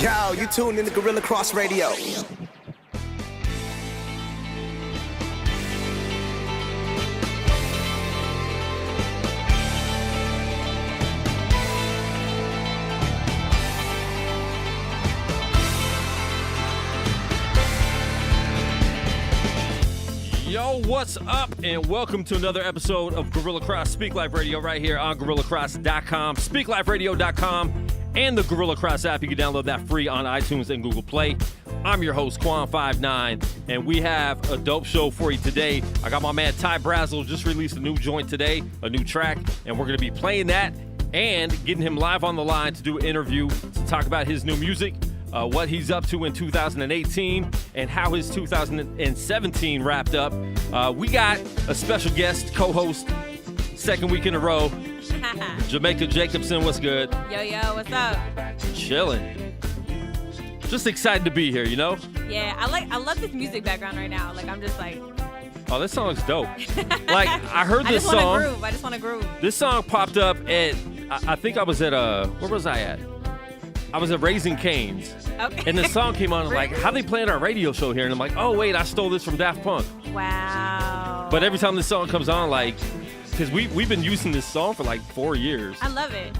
Yo, you tuned in to Guerilla Cross Radio. Yo, what's up? And welcome to another episode of Guerilla Cross Speak Life Radio right here on GorillaCross.com, SpeakLifeRadio.com, and the Guerilla Cross app. You can download that free on iTunes and Google Play. I'm your host, Kwon Five-Nine, and we have a dope show for you today. I got my man Ty Brasel just released a new joint today, a new track, and we're going to be playing that and getting him live on the line to do an interview to talk about his new music, what he's up to in 2018, and how his 2017 wrapped up. We got a special guest, co-host, second week in a row, Jamaica Jacobson. What's good? Yo, what's up? Chilling. Just excited to be here, you know? Yeah, I love this music background right now. Like, I'm just like... Oh, this song's dope. Like, I heard this song. I just want to groove. This song popped up at, I think I was at, where was I at? I was at Raising Cane's. Okay. And the song came on, I'm like, how they playing our radio show here? And I'm like, oh, wait, I stole this from Daft Punk. Wow. But every time this song comes on, like, because we've been using this song for like 4 years. I love it.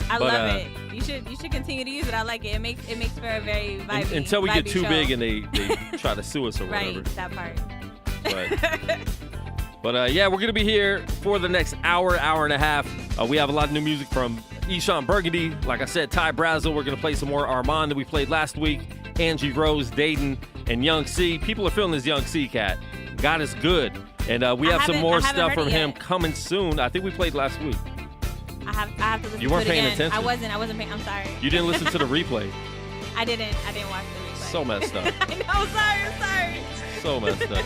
I love it. You should continue to use it. I like it. It makes for a very vibey, until we get too show. big and they try to sue us or right, whatever. That part. But yeah, we're going to be here for the next hour and a half. We have a lot of new music from Eshon Burgundy. Like I said, Ty Brasel. We're going to play some more Armand that we played last week. Angie Rose, Dayton, and Young C. People are feeling this Young C cat. God is good. And we have some more stuff from him coming soon. I think we played last week. I have to listen to it again. You weren't paying attention? I wasn't paying. I'm sorry. You didn't listen to the replay. I didn't watch the replay. So messed up. I know. I'm sorry. So messed up.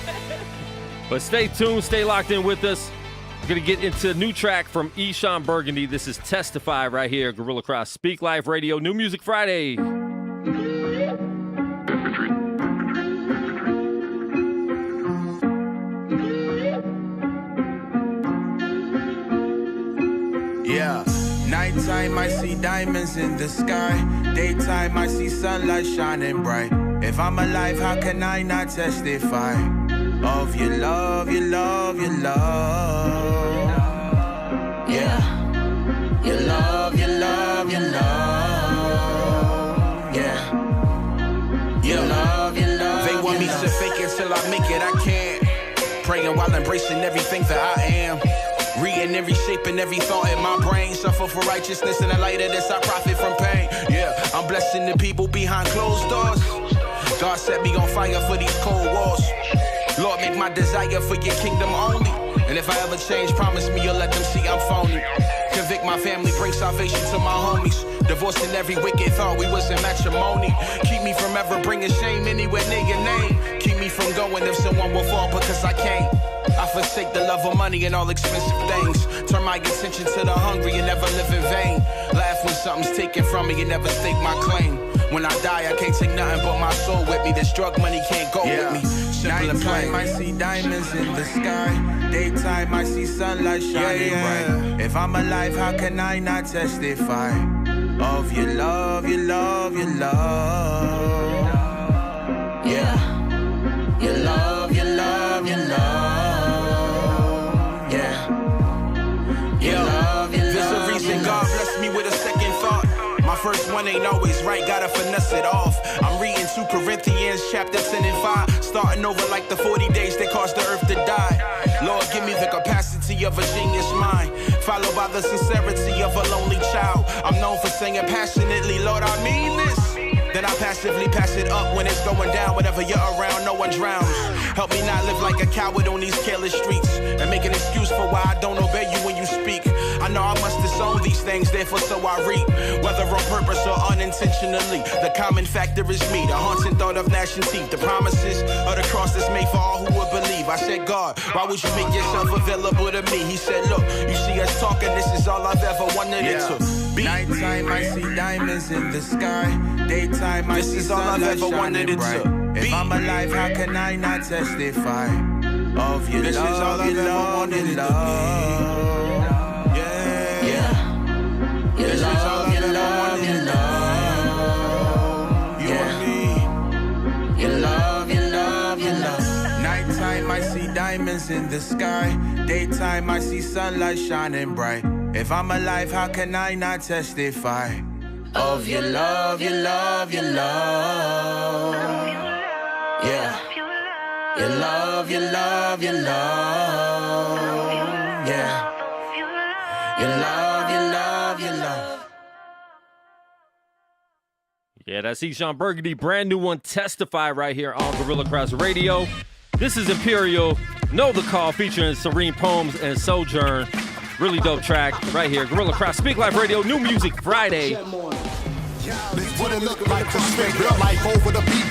But stay tuned, stay locked in with us. We're going to get into a new track from Eshon Burgundy. This is Testify right here, Guerilla Cross Speak Life Radio, New Music Friday. Yeah. Nighttime, I see diamonds in the sky. Daytime, I see sunlight shining bright. If I'm alive, how can I not testify of your love, your love, your love? Yeah. Your love, your love, your love. Yeah. Your love, your love. They want me to fake it till I make it, I can't. Praying while embracing everything that I am. Reading every shape and every thought in my brain. Suffer for righteousness, in the light of this I profit from pain. Yeah, I'm blessing the people behind closed doors. God set me on fire for these cold walls. Lord, make my desire for your kingdom only. And if I ever change, promise me you'll let them see I'm phony. Convict my family, bring salvation to my homies. Divorcing every wicked thought we was in matrimony. Keep me from ever bringing shame anywhere near your name. Keep me from going if someone will fall because I can't. I forsake the love of money and all expensive things. Turn my attention to the hungry and never live in vain. Laugh when something's taken from me and never stake my claim. When I die, I can't take nothing but my soul with me. This drug money can't go with me. Simple and plain. I see diamonds in the sky. Daytime, I see sunlight shining bright. If I'm alive, how can I not testify of your love, your love, your love? Yeah. Your love, your love, your love. Yeah. Your love, your love. There's a reason God blessed me with a second thought. My first one ain't always right, gotta finesse it off. I'm reading 2 Corinthians chapter 10 and 5. Starting over like the 40 days that caused the earth to die. Lord, give me the capacity of a genius mind, followed by the sincerity of a lonely child. I'm known for singing passionately, Lord, I mean this. Then I passively pass it up when it's going down. Whenever you're around, no one drowns. Help me not live like a coward on these careless streets, and make an excuse for why I don't obey you when you speak. I know I must disown these things, therefore so I reap. Whether on purpose or unintentionally, the common factor is me, the haunting thought of gnashing teeth. The promises of the cross that's made for all who would believe. I said, God, why would you make yourself available to me? He said, look, you see us talking, this is all I've ever wanted it to be. Nighttime, I see diamonds in the sky. Daytime, I see sunlight shining bright. If I'm alive, how can I not testify of your love, your love, your love? Yeah. Your love, your love, your love. in the sky. Daytime, I see sunlight shining bright. If I'm alive, how can I not testify of your love, your love, your love? Yeah. Your love, your love, your love. Yeah. Your love, your love, your love. Yeah, that's Eshawn Burgundy. Brand new one, Testify, right here on Guerilla Cross Radio. This is Imperial, Know the Call, featuring Serene Poems and Sojourn. Really dope track right here. Guerilla Cross, Speak Life Radio, New Music Friday. This what it look like to spit real life over the beat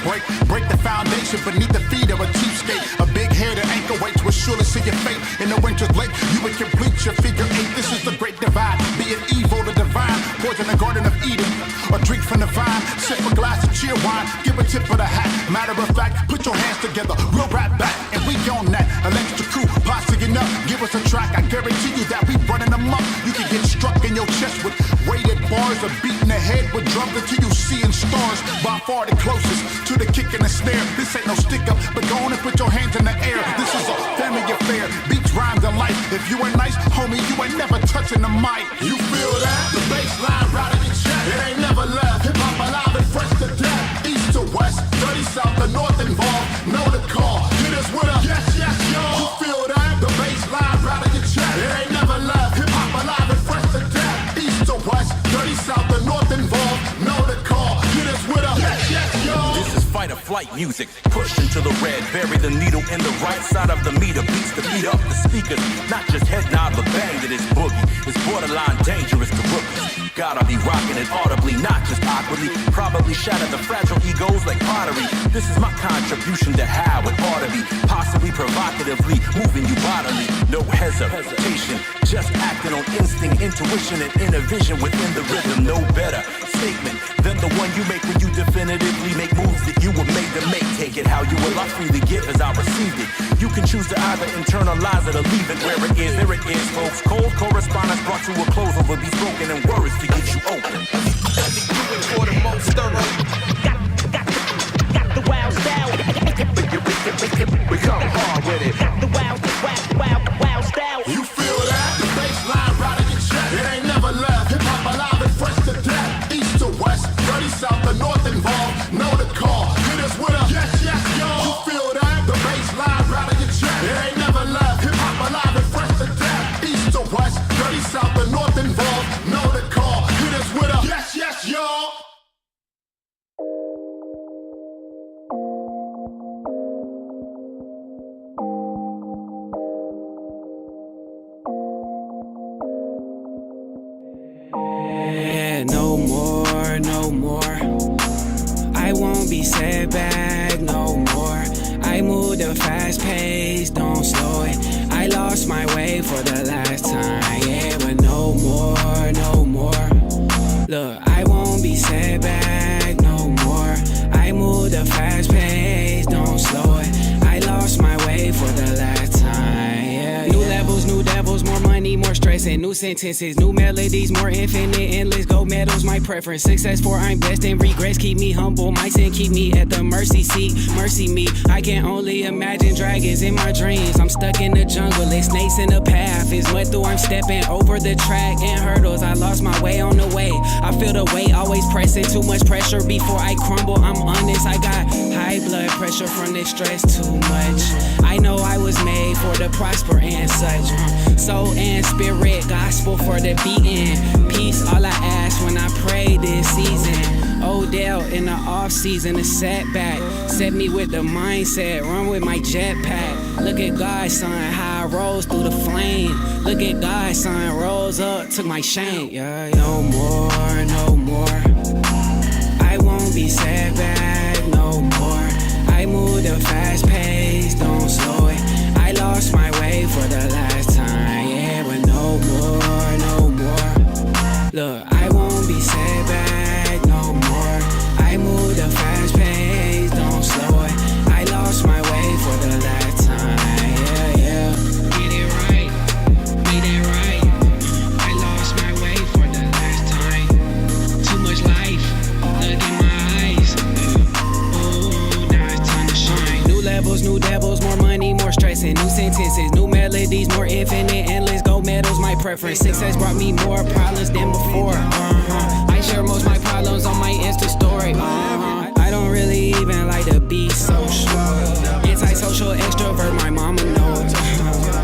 break the foundation beneath the feet of a cheapskate. A big headed anchor weights will surely see your fate. In the winter's lake, you would complete your figure eight. This is the great divide, be it evil or divine. Poison the Garden of Eden, or drink from the vine. Sip a glass of cheer wine, give a tip of the hat. Matter of fact, put your hands together, we'll rap back, and we on that. An extra crew, posse enough, give us a track. I guarantee you that we running them up. You can get struck in your chest with weighted bars, or beating the head with drums until you seeing stars. By far the closest to the kick and the snare. This ain't no stick up, but go on and put your hands in the air. This is a family affair, beats, rhymes, and life. If you ain't nice, homie, you ain't never touching the mic. You feel that? The bass line right in your chest. It ain't never left. Hip hop alive and fresh to death. East to west, dirty south to north involved. Know the call. Hit us with a yes, yes, y'all. You feel that? The bass line right in your chest. It ain't never left. Hip hop alive and fresh to death. East to west, dirty south to north involved. Know the call. Hit us with a yes, yes, y'all. This is fight or flight music. Push into the red, bury the needle in the right side of the meter. Beats to beat up the speakers. Not just head nod, but bang to this boogie. It's borderline dangerous to rookies. Gotta be rocking it audibly, not just awkwardly. Probably shatter the fragile egos like pottery. This is my contribution to how it ought to be. Possibly provocatively moving you bodily. No hesitation, just acting on instinct, intuition, and inner vision within the rhythm. No better statement than the one you make when you definitively make moves that you were made to make. Take it how you will, I freely give as I received it. You can choose to either internalize it or leave it where it is. There it is, folks. Cold correspondence brought to a close over these broken and words to get you open. Let me do it for the most thorough. Got the wild style. We come hard with it. Got the wild style. You feel that? The bass line right in your chest. It ain't never left. Hip hop alive and fresh to death. East to west, dirty south to north involved. Know the call. Hit us with a yes, yes, y'all. You feel that? The bass line right in your chest. It ain't never left. Hip hop alive and fresh to death. East to west, dirty south to north involved. Know the call. Hit us with a yes, yes, y'all. No more. I won't be set back no more. I move the fast pace, don't slow it. I lost my way for the last time, yeah, but no more. Look, I won't be set back no more. I move the fast pace, don't slow it. I lost my way for the last time, yeah. New levels, new devils, more money, more stress, and new sentences, new melodies, more infinite, endless gold medals, my preference. Success for I'm destined, regrets keep me humble, my sin keep me at the mercy seat. Mercy me, I can only imagine dragons in my dreams. I'm stuck in the jungle, there's snakes in the path. It's mud through, I'm stepping over the track and hurdles. I lost my way on the way. I feel the weight, always pressing, too much pressure before I crumble. I'm honest, I got high blood pressure from this stress too much. I know I was made for the prosper and such. Soul and spirit, gospel for the beating. Peace, all I ask when I pray this season. Odell in the off season, a setback. Set me with the mindset, run with my jetpack. Look at God, son, how I rose through the flame. Look at God, son, rose up, took my shame. Yeah, no more. I won't be set back no more. I move the fast pace, don't slow it. I lost my way for the last time, yeah, but no more. Look, I won't be set back no more. I move the fast pace, don't slow it. I lost my way for the last time, yeah. Get it right. I lost my way for the last time. Too much life, look in my eyes. Ooh, now it's time to shine. New levels, new devils, more money, more stress, and new sentences. New melodies, more infinite, endless. Gold medals, my preference. Success brought me more problems than before. I share most my problems on my Insta story. I don't really even like to be social. Antisocial extrovert, my mama knows.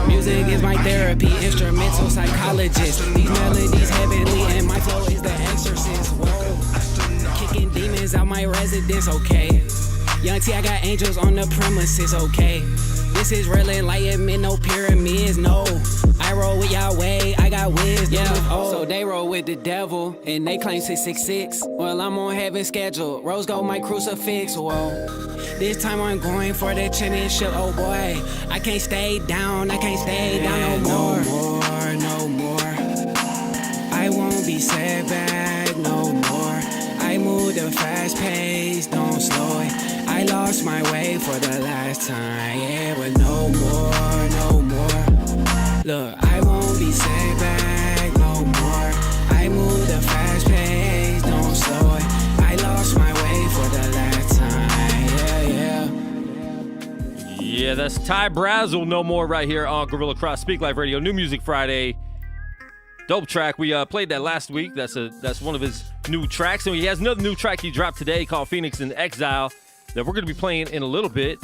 Music is my therapy, instrumental psychologist. These melodies heavenly, and my flow is the exorcist. Whoa, kicking demons out my residence, okay. Young T, I got angels on the premises, okay. This is real enlightenment, no pyramids, no. I roll with Yahweh, I got wisdom. Yeah, so they roll with the devil, and they claim 666. Well, I'm on heaven's schedule. Rose gold, my crucifix, whoa. This time I'm going for the championship, oh boy. I can't stay down, I can't stay down no more. No more. I won't be set back no more. I move the fast pace, don't slow it. I lost my way for the last time, yeah, but no more. Look, I won't be set back no more. I move the fast pace, don't slow it. I lost my way for the last time, yeah. Yeah, that's Ty Brasel, No More, right here on Guerilla Cross Speak Live Radio. New Music Friday. Dope track. We played that last week. That's one of his new tracks. And he has another new track he dropped today called Phoenix in Exile that we're going to be playing in a little bit.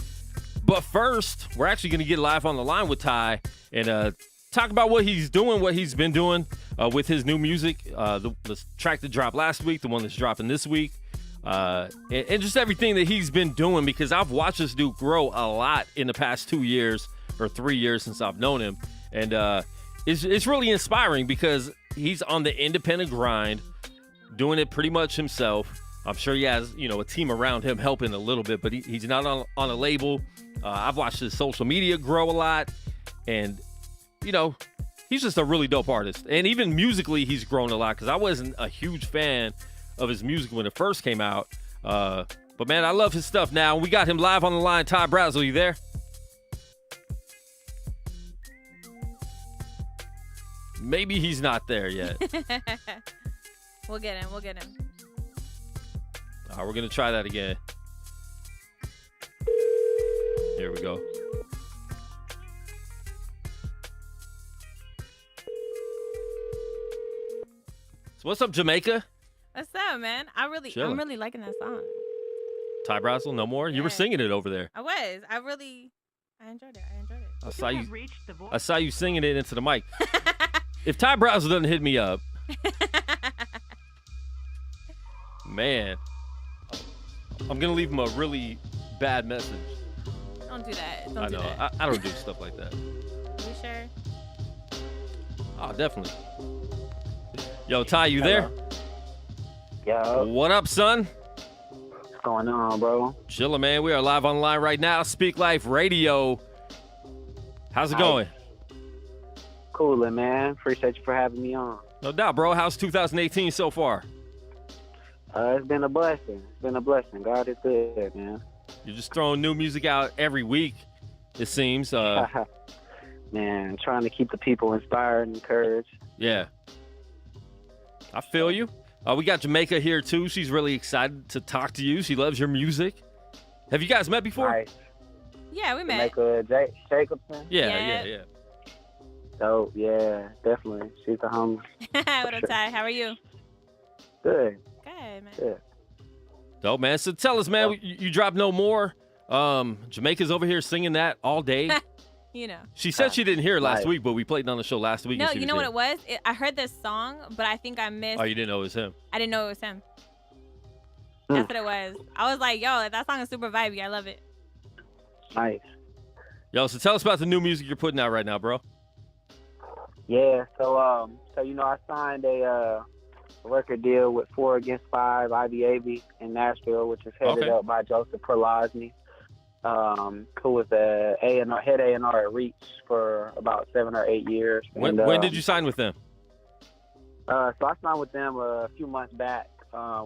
But first, we're actually going to get live on the line with Ty and talk about what he's doing, what he's been doing with his new music. The track that dropped last week, the one that's dropping this week. And just everything that he's been doing, because I've watched this dude grow a lot in the past 2 years or 3 years since I've known him. And it's really inspiring because he's on the independent grind, doing it pretty much himself. I'm sure he has, a team around him helping a little bit, but he's not on a label. I've watched his social media grow a lot, and, he's just a really dope artist. And even musically, he's grown a lot because I wasn't a huge fan of his music when it first came out. But, man, I love his stuff now. We got him live on the line. Ty Brasel, you there? Maybe he's not there yet. We'll get him. All right, we're going to try that again. Here we go. So what's up, Jamaica? What's up, man? I'm really liking that song. Ty Brasel, No More? You were singing it over there. I was. I enjoyed it. I saw you singing it into the mic. If Ty Brasel doesn't hit me up, man, I'm going to leave him a really bad message. Don't do that. I know. I don't do stuff like that. Are you sure? Oh, definitely. Yo, Ty, you there? Yo. What up, son? What's going on, bro? Chillin', man. We are live on the line right now. Speak Life Radio. How's it going? Coolin', man. Appreciate you for having me on. No doubt, bro. How's 2018 so far? It's been a blessing. God is good, man. You're just throwing new music out every week, it seems. Man, trying to keep the people inspired and encouraged. Yeah. I feel you. We got Jamaica here, too. She's really excited to talk to you. She loves your music. Have you guys met before? Nice. Yeah, we met. Jamaica Jacobson? Yeah. So, yeah, definitely. She's a homie. What up, Ty? How are you? Good. Good, man. Good. Dope, man. So tell us, man, you dropped No More. Jamaica's over here singing that all day. She said she didn't hear it last week, but we played it on the show last week. No, you know what it was? I heard this song, but I think I missed. Oh, you didn't know it was him? I didn't know it was him. That's what it was. I was like, yo, that song is super vibey. I love it. Nice. Yo, so tell us about the new music you're putting out right now, bro. Yeah, so I signed a record deal with 4 Against 5, IBAB in Nashville, which is headed up by Joseph Perlosny, who was the head A&R at Reach for about 7 or 8 years. When did you sign with them? So I signed with them a few months back.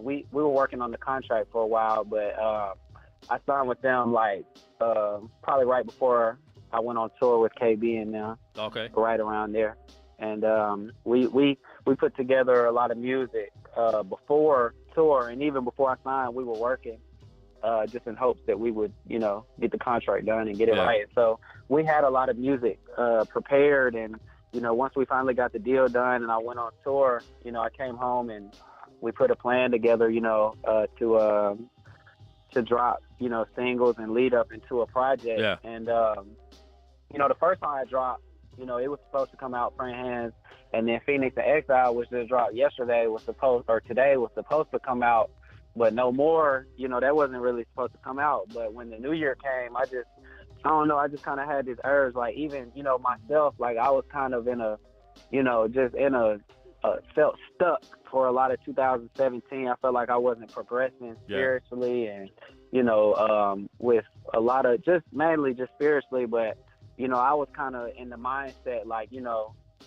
We were working on the contract for a while, but I signed with them probably right before I went on tour with KB and them. Okay. Right around there. And we put together a lot of music before tour, and even before I signed, we were working. just in hopes that we would, get the contract done and get it right. So we had a lot of music prepared, and once we finally got the deal done and I went on tour, I came home and we put a plan together, to drop, singles and lead up into a project. Yeah. And, the first time I dropped, it was supposed to come out, Praying Hands, and then Phoenix and Exile, which just dropped yesterday, today was supposed to come out, but No More, that wasn't really supposed to come out. But when the new year came, I don't know, I just kind of had this urge, like even, myself, like I was kind of in a, felt stuck for a lot of 2017. I felt like I wasn't progressing spiritually and, with a lot of mainly spiritually, but, I was kind of in the mindset, like,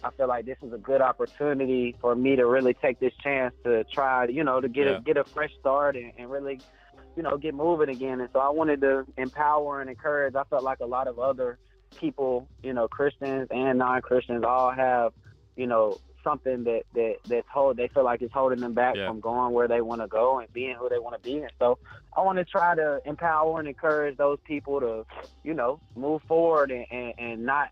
I feel like this is a good opportunity for me to really take this chance to try, to get a fresh start and really, get moving again. And so I wanted to empower and encourage. I felt like a lot of other people, Christians and non-Christians, all have, something that they feel like it's holding them back from going where they want to go and being who they want to be. And so I want to try to empower and encourage those people to, move forward and not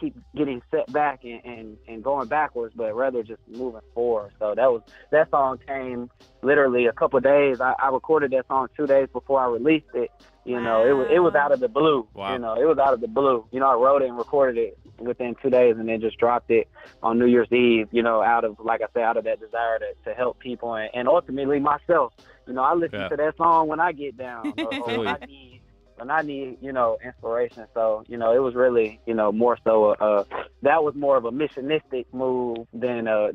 keep getting set back and going backwards, but rather just moving forward. So that song came literally a couple of days. I recorded that song 2 days before I released it. It was out of the blue. Wow. It was out of the blue. I wrote it and recorded it within 2 days and then just dropped it on New Year's Eve, out of that desire to help people and ultimately myself. I listen to that song when I get down or when I need, inspiration. So, it was really, more so that was more of a missionistic move than a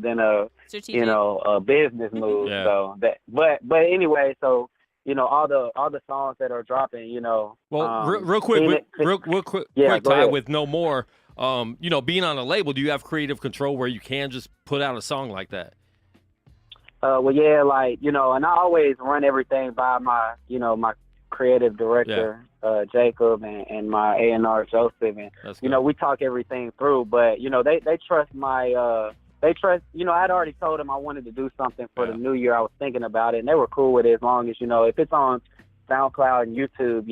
strategic, a business move. Yeah. So but anyway, so all the songs that are dropping, Well, real quick, Ty, with No More, being on a label, do you have creative control where you can just put out a song like that? Well, yeah, like, and I always run everything by my, my creative director, Jacob, and my A&R, Joseph, and, we talk everything through, but, they trust my, I'd already told them I wanted to do something for the new year. I was thinking about it, and they were cool with it as long as, if it's on SoundCloud and YouTube,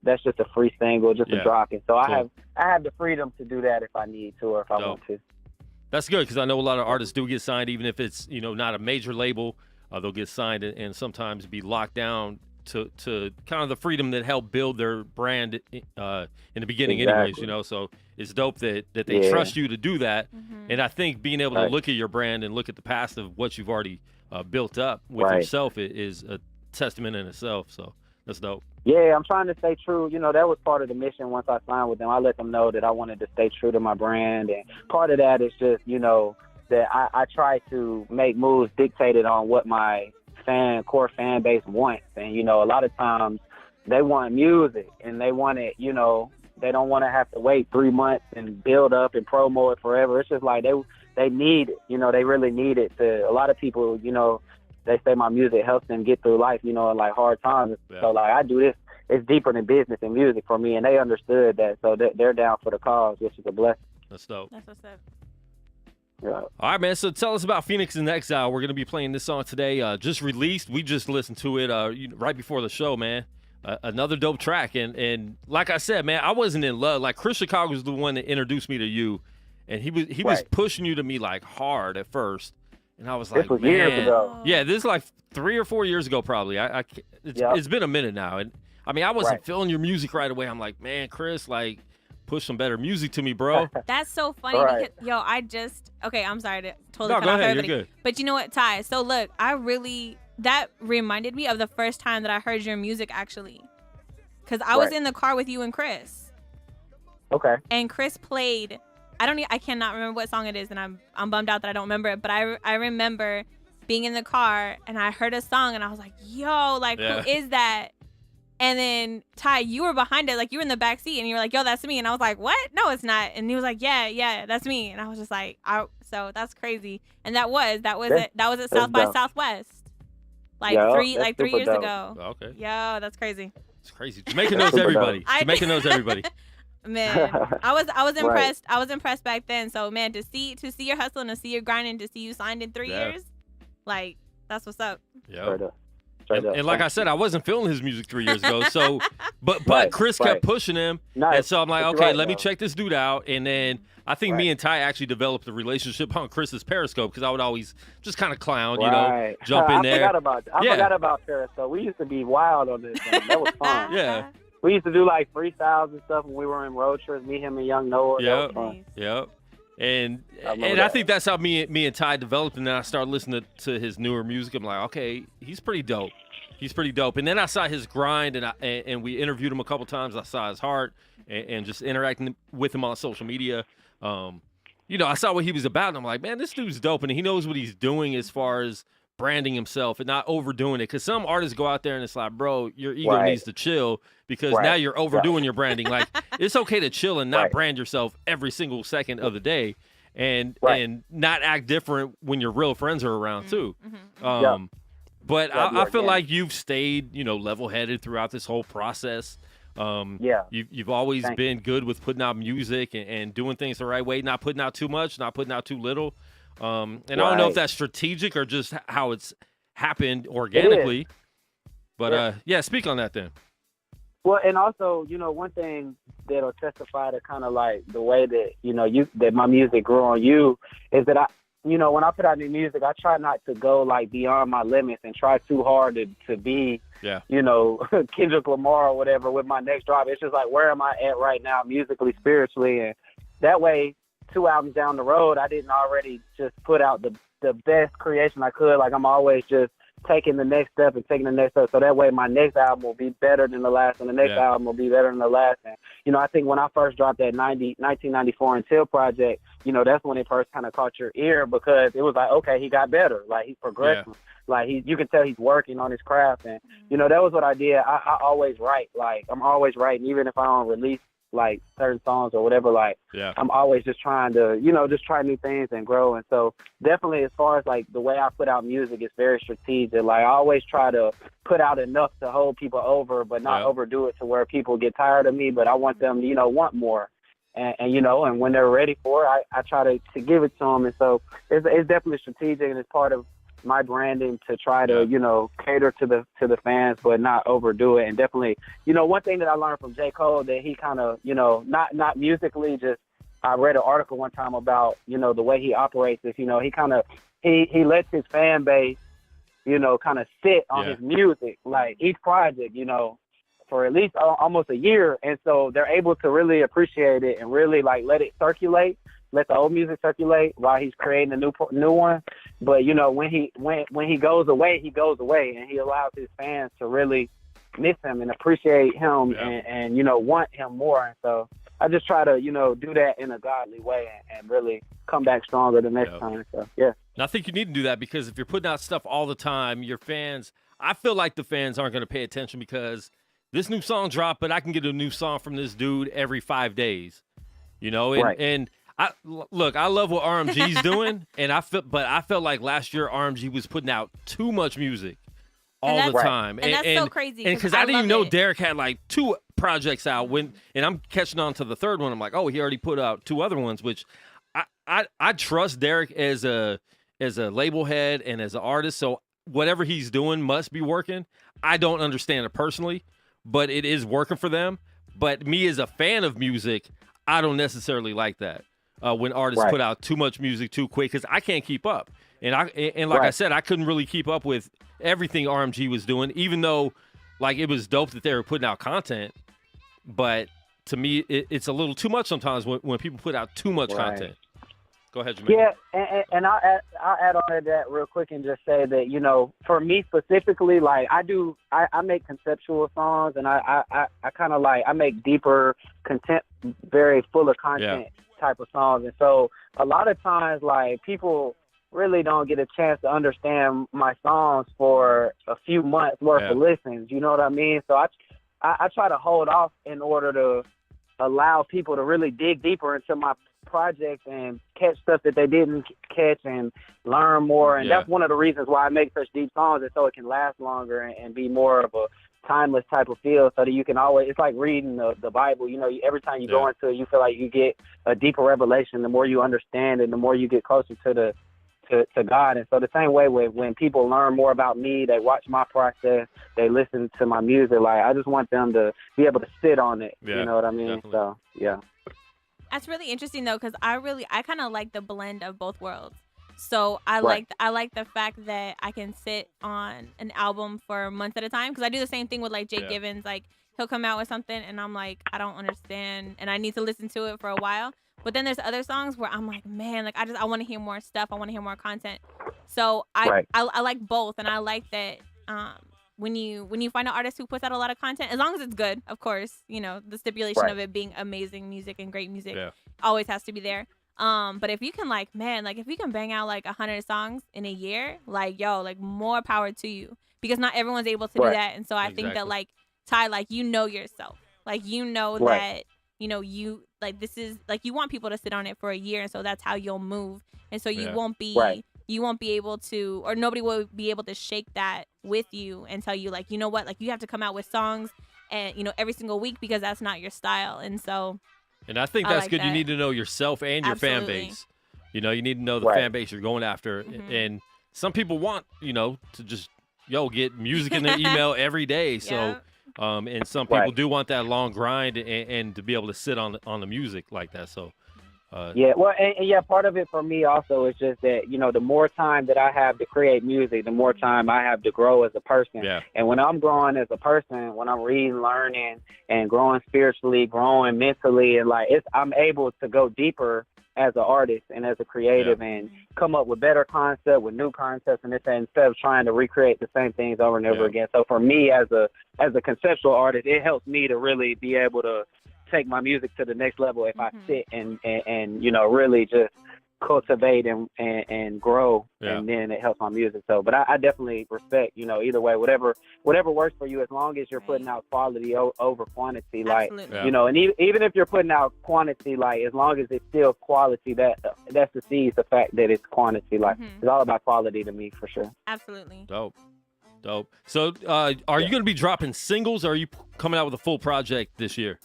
that's just a free single, just a drop. And so cool. I have the freedom to do that if I need to or if I want to. That's good, because I know a lot of artists do get signed, even if it's, not a major label. They'll get signed and sometimes be locked down to kind of the freedom that helped build their brand in the beginning anyways, so it's dope that they trust you to do that. Mm-hmm. And I think being able to look at your brand and look at the past of what you've already built up with yourself is a testament in itself, so that's dope. Yeah, I'm trying to stay true. That was part of the mission once I signed with them. I let them know that I wanted to stay true to my brand, and part of that is just, that I try to make moves dictated on what my core fan base wants. And, a lot of times they want music and they want it, they don't want to have to wait 3 months and build up and promo it forever. It's just like they need it, they really need it. A lot of people, they say my music helps them get through life, in like hard times. Yeah. So like I do this, it's deeper than business and music for me, and they understood that. So they're down for the cause, which is a blessing. That's dope. That's what's up. Yeah. All right, man. So tell us about Phoenix and Exile. We're going to be playing this song today. Just released. We just listened to it right before the show, man. Another dope track. And like I said, man, I wasn't in love. Like Chris Chicago was the one that introduced me to you, and he was pushing you to me like hard at first. And I was like, this was man, years ago. Yeah, this is like 3 or 4 years ago, probably. It's been a minute now, and I mean, I wasn't feeling your music right away. I'm like, man, Chris, like, push some better music to me, bro. That's so funny because, I'm sorry to totally cut off everybody. You're good. But you know what, Ty? So look, that reminded me of the first time that I heard your music, actually, because I was in the car with you and Chris. Okay. And Chris played. I cannot remember what song it is, and I'm bummed out that I don't remember it. But I remember being in the car and I heard a song and I was like, yo, like who is that? And then Ty, you were behind it, like you were in the back seat, and you were like, yo, that's me. And I was like, what? No, it's not. And he was like, yeah, that's me. And I was just like, so that's crazy. And that was at South by Southwest, like 3 years ago. Okay. Yo, that's crazy. It's crazy. Jamaica knows everybody. Jamaica knows everybody. Man, I was impressed. I was impressed back then. So man, to see your hustle and to see your grinding, to see you signed in 3 years, like that's what's up. Yeah. And like I said, I wasn't feeling his music 3 years ago. So, but Chris kept pushing him, and so I'm like, okay, let me check this dude out. And then I think me and Ty actually developed a relationship on Chris's Periscope because I would always just kind of clown, jump in there. I forgot about Periscope. We used to be wild on this thing. That was fun. Yeah. We used to do like freestyles and stuff when we were in road trips. Me, him, and Young Noah. That was fun. Yep. And I think that's how me and Ty developed, and then I started listening to his newer music. I'm like, okay, he's pretty dope. And then I saw his grind, and we interviewed him a couple times. I saw his heart, and just interacting with him on social media. I saw what he was about, and I'm like, man, this dude's dope, and he knows what he's doing as far as branding himself and not overdoing it. Because some artists go out there and it's like, bro, your ego needs to chill because now you're overdoing your branding. Like, it's okay to chill and not brand yourself every single second of the day, and not act different when your real friends are around too. But I feel like you've stayed, level-headed throughout this whole process. You've always been good with putting out music and doing things the right way, not putting out too much, not putting out too little. And I don't know if that's strategic or just how it's happened organically. But speak on that then. Well, and also, one thing that'll testify to kind of like the way that, that my music grew on you is that when I put out new music, I try not to go like beyond my limits and try too hard to be, Kendrick Lamar or whatever with my next drop. It's just like, where am I at right now musically, spiritually? And that way, 2 albums down the road, I didn't already just put out the best creation I could. Like, I'm always just taking the next step and taking the next step. So that way my next album will be better than the last, and the next album will be better than the last. And, I think when I first dropped that 1994 Until project, that's when it first kind of caught your ear because it was like, okay, he got better. Like, he's progressing. Like, you can tell he's working on his craft. And, that was what I did. I always write. Like, I'm always writing, even if I don't release like certain songs or whatever, I'm always just trying to, just try new things and grow. And so definitely as far as like the way I put out music, it's very strategic. Like, I always try to put out enough to hold people over, but not overdo it to where people get tired of me, but I want them to, want more. And and when they're ready for it, I try to give it to them. And so it's definitely strategic, and it's part of my branding to try to, cater to the fans, but not overdo it. And definitely, one thing that I learned from J. Cole that he kind of, not musically, just I read an article one time about, the way he operates is, he kind of, he lets his fan base, kind of sit on his music, like each project, for at least almost a year. And so they're able to really appreciate it and really like let it circulate. Let the old music circulate while he's creating a new one. But when he goes away, and he allows his fans to really miss him and appreciate him and want him more. And so I just try to do that in a godly way and really come back stronger the next time. So And I think you need to do that because if you're putting out stuff all the time, your fans, I feel like the fans aren't going to pay attention because this new song dropped, but I can get a new song from this dude every 5 days. And I love what RMG's doing, and I felt like last year RMG was putting out too much music all the time, and that's so crazy. And because I didn't even know Derek had like 2 projects out and I'm catching on to the third one. I'm like, oh, he already put out 2 other ones, which I trust Derek as a label head and as an artist. So whatever he's doing must be working. I don't understand it personally, but it is working for them. But me as a fan of music, I don't necessarily like that. When artists put out too much music too quick, because I can't keep up. And I said, I couldn't really keep up with everything RMG was doing, even though like it was dope that they were putting out content. But to me, it's a little too much sometimes when people put out too much content. Go ahead, Jermaine. Yeah, and I'll add on to that real quick and just say that, for me specifically, like I make conceptual songs, and I kind of like, I make deeper content, very full of content type of songs. And so a lot of times, like, people really don't get a chance to understand my songs for a few months worth of listens. You know what I mean? So I try to hold off in order to allow people to really dig deeper into my projects and catch stuff that they didn't catch and learn more. And that's one of the reasons why I make such deep songs, is so it can last longer and be more of a timeless type of feel, so that you can always, it's like reading the Bible, every time you go into it, you feel like you get a deeper revelation. The more you understand and the more you get closer to to God. And so the same way when people learn more about me, they watch my process, they listen to my music, like I just want them to be able to sit on it. You know what I mean? Definitely. So yeah. That's really interesting though, because I kind of like the blend of both worlds. So I like the fact that I can sit on an album for months at a time, because I do the same thing with like Jake Givens. Like he'll come out with something and I'm like, I don't understand, and I need to listen to it for a while. But then there's other songs where I'm like, man, like I want to hear more stuff. I want to hear more content. So I like both, and I like that when you find an artist who puts out a lot of content, as long as it's good, of course, you know, the stipulation of it being amazing music and great music always has to be there. But if you can if you can bang out like 100 songs in a year, like, yo, like more power to you, because not everyone's able to do that. And so I think that like Ty, like, you know yourself, like, you know that, you know, you like, this is like, you want people to sit on it for a year. And so that's how you'll move. And so you won't be, you won't be able to, or nobody will be able to shake that with you and tell you like, you know what, like you have to come out with songs and, you know, every single week, because that's not your style. And so, and I think that's good. You need to know yourself and your fan base. You know, you need to know the fan base you're going after. And some people want, you know, to just, get music in their email every day. So, and some people do want that long grind and to be able to sit on the music like that. So, part of it for me also is just that, you know, the more time that I have to create music, the more time I have to grow as a person. And when I'm growing as a person, when I'm reading, learning, and growing spiritually, growing mentally, and like I'm able to go deeper as an artist and as a creative and come up with better concepts, with new concepts, and instead of trying to recreate the same things over and over again. So for me as a conceptual artist, it helps me to really be able to take my music to the next level if I sit and you know, really just cultivate and grow, and then it helps my music. So, but I definitely respect, you know, either way, whatever works for you, as long as you're putting out quality over quantity. Like, you know, and even if you're putting out quantity, like, as long as it's still quality, that's the seeds, the fact that it's quantity. Like, it's all about quality to me, for sure. Absolutely. Dope. So, are you going to be dropping singles, or are you coming out with a full project this year?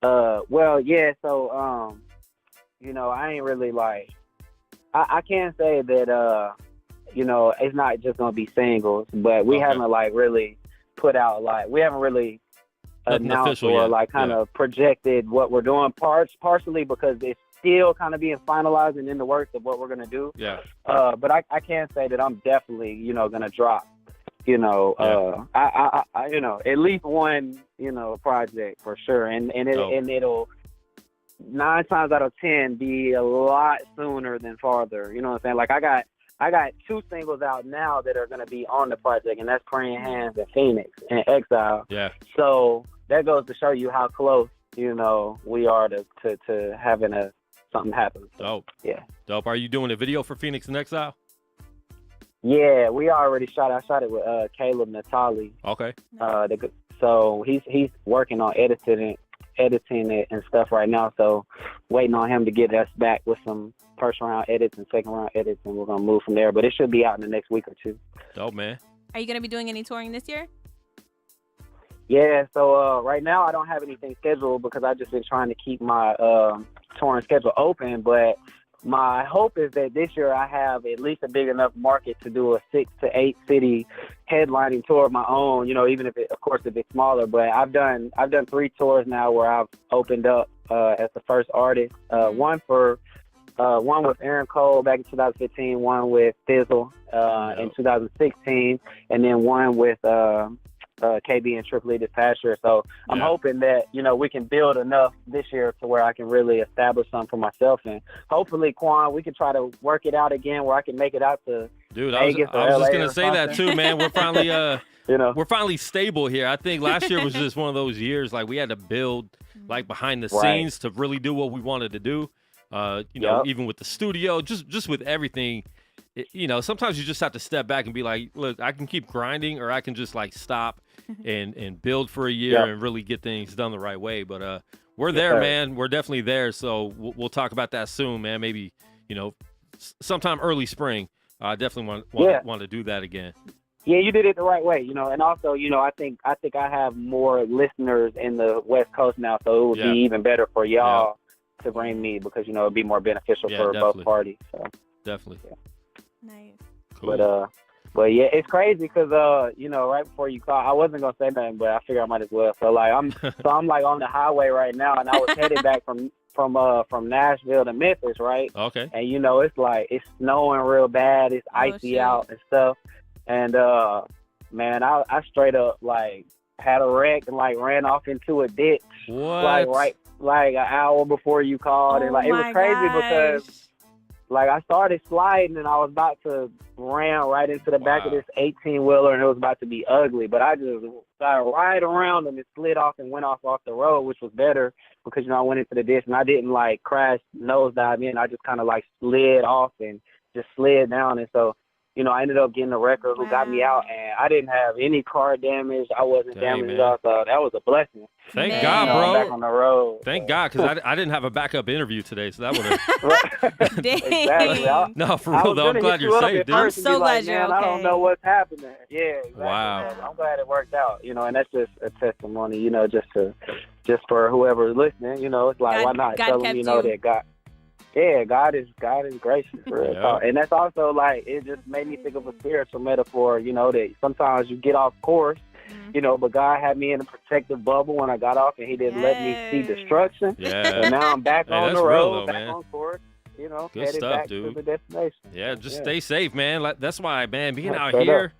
Well, yeah, so, you know, I ain't really like, I can't say that, you know, it's not just going to be singles, but we haven't like really put out, like, we haven't really announced or yet. Like kind of projected what we're doing, partially because it's still kind of being finalized and in the works of what we're going to do. But I can say that I'm definitely, you know, going to drop, you know, I you know, at least one, you know, project for sure. And it'll 9 times out of 10 be a lot sooner than farther. You know what I'm saying? Like I got 2 singles out now that are going to be on the project, and that's Praying Hands and Phoenix and Exile. So that goes to show you how close, you know, we are to having something happen. So, Dope. Are you doing a video for Phoenix and Exile? Yeah, we already shot. I shot it with Caleb Natali. Okay. So he's working on editing it and stuff right now. So waiting on him to get us back with some first round edits and second round edits, and we're gonna move from there. But it should be out in the next week or 2. Dope, man. Are you gonna be doing any touring this year? Yeah. So right now I don't have anything scheduled because I've just been trying to keep my touring schedule open. But my hope is that this year I have at least a big enough market to do a 6 to 8 city headlining tour of my own, you know, even if it's smaller. But I've done 3 tours now where I've opened up as the first artist. One with Aaron Cole back in 2015, one with Fizzle in 2016, and then one with KB and Triple E this past year. So I'm hoping that, you know, we can build enough this year to where I can really establish something for myself, and hopefully, Kwon, we can try to work it out again where I can make it out to Vegas. I was just gonna say that too, man. We're finally you know, we're finly stable here. I think last year was just one of those years, like, we had to build like behind the scenes to really do what we wanted to do. You know, even with the studio, just with everything. You know, sometimes you just have to step back and be like, look, I can keep grinding, or I can just like stop and build for a year and really get things done the right way. But we're there, man. We're definitely there. So we'll talk about that soon, man. Maybe, you know, sometime early spring. I definitely want to do that again. Yeah, you did it the right way, you know. And also, you know, I think I have more listeners in the West Coast now, so it would be even better for y'all to bring me, because, you know, it'd be more beneficial for both parties. So. definitely. Nice. Cool. But yeah, it's crazy because right before you called, I wasn't gonna say nothing, but I figured I might as well. So like I'm like on the highway right now, and I was headed back from Nashville to Memphis, right? Okay. And it's snowing real bad, it's icy out and stuff, and man, I straight up like had a wreck and like ran off into a ditch, What? like an hour before you called, and like it was crazy because. Like, I started sliding, and I was about to ran right into the back of this 18-wheeler, and it was about to be ugly. But I just got right around and it slid off and went off the road, which was better because, I went into the ditch, and I didn't, like, crash nosedive in. I just kind of, like, slid off and just slid down. And so, I ended up getting a wrecker who got me out, and I didn't have any car damage. I wasn't damaged at all, so that was a blessing. Thank God, bro. Back on the road. Thank God, because I didn't have a backup interview today, so that would have. Exactly. No, for real, though. I'm glad you're safe, dude. I'm so glad you're okay. I don't know what's happening. Yeah, exactly. Wow. Man. I'm glad it worked out, and that's just a testimony, just for whoever's listening, it's like, why not tell them, that God. Yeah, God is gracious, for real talk. And that's also like, it just made me think of a spiritual metaphor, that sometimes you get off course, but God had me in a protective bubble when I got off, and He didn't let me see destruction. Yeah. And now I'm back on the road, back on course, Good headed stuff, back dude. to the destination. Yeah, just stay safe, man. That's why, man, being out straight here,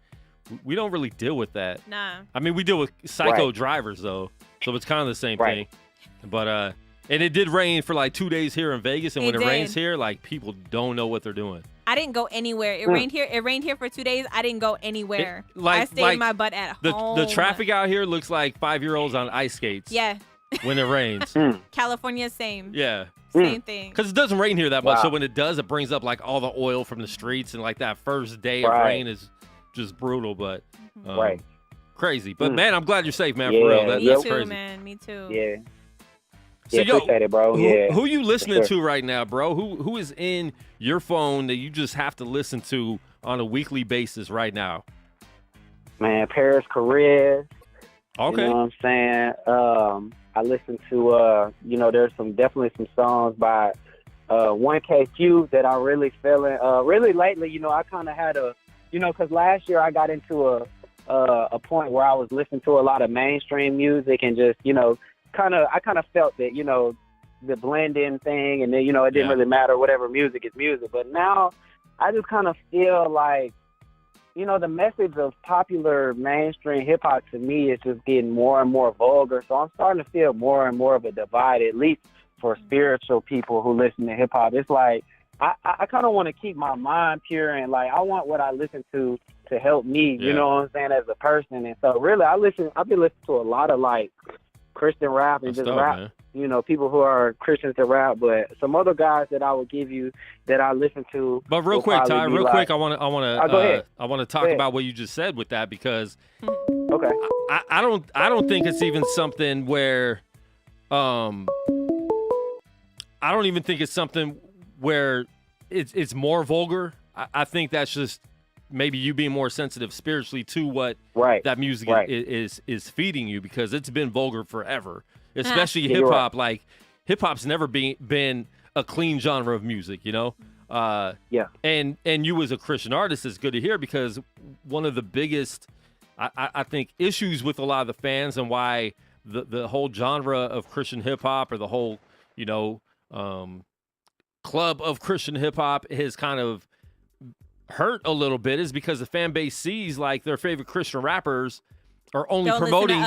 we don't really deal with that. Nah. I mean, we deal with psycho drivers, though, so it's kind of the same thing. But, and it did rain for like 2 days here in Vegas, and when it rains here, like, people don't know what they're doing. I didn't go anywhere. It rained here. It rained here for 2 days. I didn't go anywhere. I stayed my butt at home. The traffic out here looks like 5-year-olds on ice skates. Yeah. When it rains. California, same. Yeah. Same thing. Because it doesn't rain here that much, so when it does, it brings up like all the oil from the streets, and like that first day of rain is just brutal, but crazy. But man, I'm glad you're safe, man. For real, that's too, crazy. Man. Me too. Yeah. So, appreciate it, bro. Who you listening to right now, bro? Who is in your phone that you just have to listen to on a weekly basis right now? Man, Paris Career. Okay. You know what I'm saying? I listen to, there's definitely some songs by 1K Fuse that I'm really feeling. Really lately, I kind of had because last year I got into a point where I was listening to a lot of mainstream music and just, I kind of felt that, the blending thing, and then, it didn't really matter, whatever music is music. But now I just kind of feel like, the message of popular mainstream hip hop to me is just getting more and more vulgar. So I'm starting to feel more and more of a divide, at least for spiritual people who listen to hip hop. It's like, I kind of want to keep my mind pure, and like, I want what I listen to help me, you know what I'm saying, as a person. And so really I've been listening to a lot of like Christian rap and just rap, man. People who are Christians that rap, but some other guys that I would give you that I listen to. But real quick, Ty, I want to talk about what you just said with that, because I don't think it's even something where I don't even think it's something where it's more vulgar. I think that's just maybe you being more sensitive spiritually to what that music is feeding you, because it's been vulgar forever, especially hip hop. Like, hip hop's never been a clean genre of music, And you as a Christian artist, is good to hear, because one of the biggest, I think, issues with a lot of the fans, and why the whole genre of Christian hip hop, or the whole club of Christian hip hop has kind of hurt a little bit, is because the fan base sees like their favorite Christian rappers are only promoting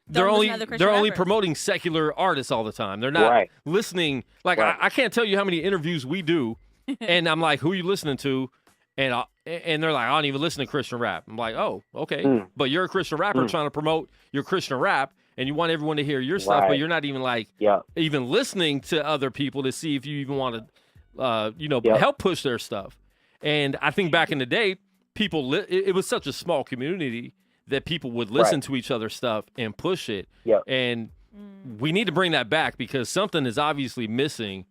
they're only promoting secular artists all the time. They're not listening. Like, I can't tell you how many interviews we do, and I'm like, who are you listening to? And they're like, I don't even listen to Christian rap. I'm like, oh, okay. But you're a Christian rapper trying to promote your Christian rap, and you want everyone to hear your stuff, but you're not even like even listening to other people to see if you even want to help push their stuff. And I think back in the day, people it was such a small community that people would listen to each other's stuff and push it. And we need to bring that back, because something is obviously missing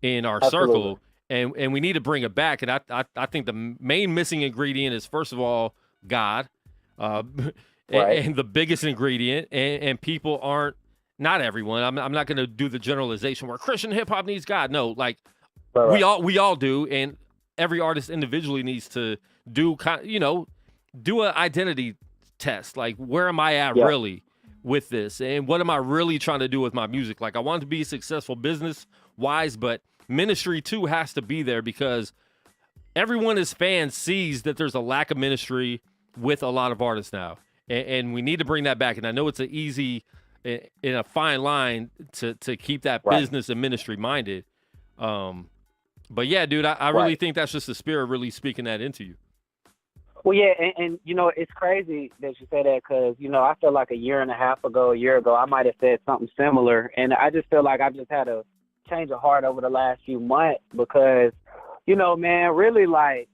in our circle, and we need to bring it back. And I think the main missing ingredient is, first of all, God, and the biggest ingredient. And people aren't, not everyone. I'm not going to do the generalization where Christian hip hop needs God. No, like we all do, and every artist individually needs to do do an identity test. Like, where am I at really with this? And what am I really trying to do with my music? Like, I want to be successful business-wise, but ministry, too, has to be there because everyone as fans sees that there's a lack of ministry with a lot of artists now. And we need to bring that back. And I know it's an easy, in a fine line to keep that business and ministry minded. But yeah, dude, I really think that's just the Spirit really speaking that into you. Well, yeah, and it's crazy that you say that because, I feel like a year ago, I might have said something similar. And I just feel like I've just had a change of heart over the last few months because, man, really, like,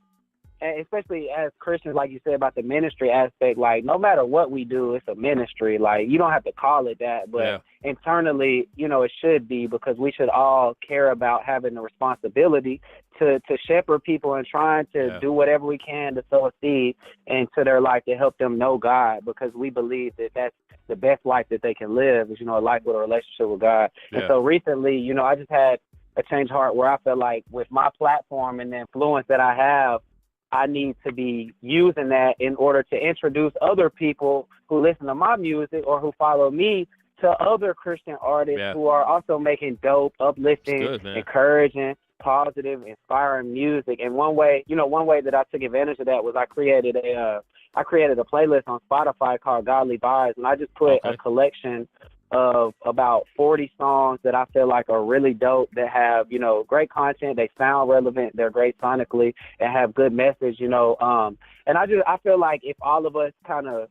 especially as Christians, like you said about the ministry aspect, like, no matter what we do, it's a ministry. Like, you don't have to call it that, but internally, it should be because we should all care about having the responsibility to shepherd people and trying to do whatever we can to sow a seed into their life to help them know God because we believe that that's the best life that they can live is, a life with a relationship with God. And so recently, I just had a change of heart where I felt like with my platform and the influence that I have, I need to be using that in order to introduce other people who listen to my music or who follow me to other Christian artists who are also making dope, uplifting, encouraging, positive, inspiring music. And one way that I took advantage of that was I created a playlist on Spotify called Godly Vibes, and I just put a collection of about 40 songs that I feel like are really dope, that have, great content, they sound relevant, they're great sonically, and have good message, and I feel like if all of us kind of,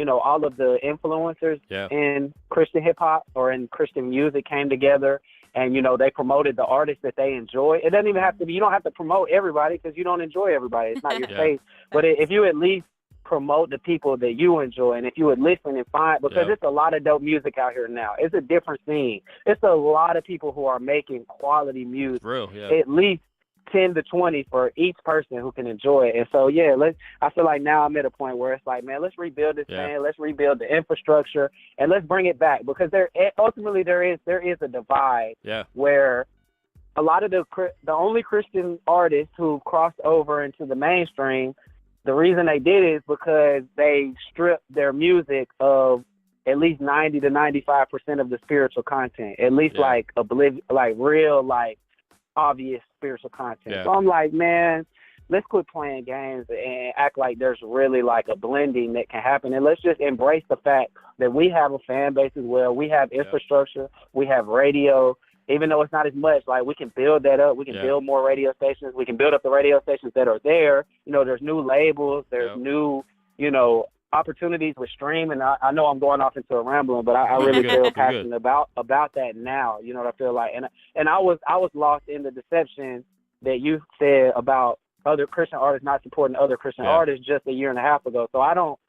all of the influencers in Christian hip hop or in Christian music came together and, they promoted the artists that they enjoy. It doesn't even have to be, you don't have to promote everybody because you don't enjoy everybody. It's not your space. But if you at least promote the people that you enjoy, and if you would listen and find, because it's a lot of dope music out here now. It's a different scene. It's a lot of people who are making quality music. At least 10 to 20 for each person who can enjoy it. And so, I feel like now I'm at a point where it's like, man, let's rebuild this thing. Let's rebuild the infrastructure and let's bring it back because there is a divide where a lot of the only Christian artists who crossed over into the mainstream, the reason they did it is because they stripped their music of at least 90 to 95% of the spiritual content, at least like real, like obvious spiritual content. So I'm like, man, let's quit playing games and act like there's really like a blending that can happen. And let's just embrace the fact that we have a fan base as well. We have infrastructure. We have radio. Even though it's not as much, like we can build that up. We can build more radio stations. We can build up the radio stations that are there. There's new labels. There's new, opportunities with streaming. I know I'm going off into a rambling, but I really feel passionate about that now. You know what I feel like? And I was lost in the deception that you said about other Christian artists not supporting other Christian artists just a year and a half ago. So I don't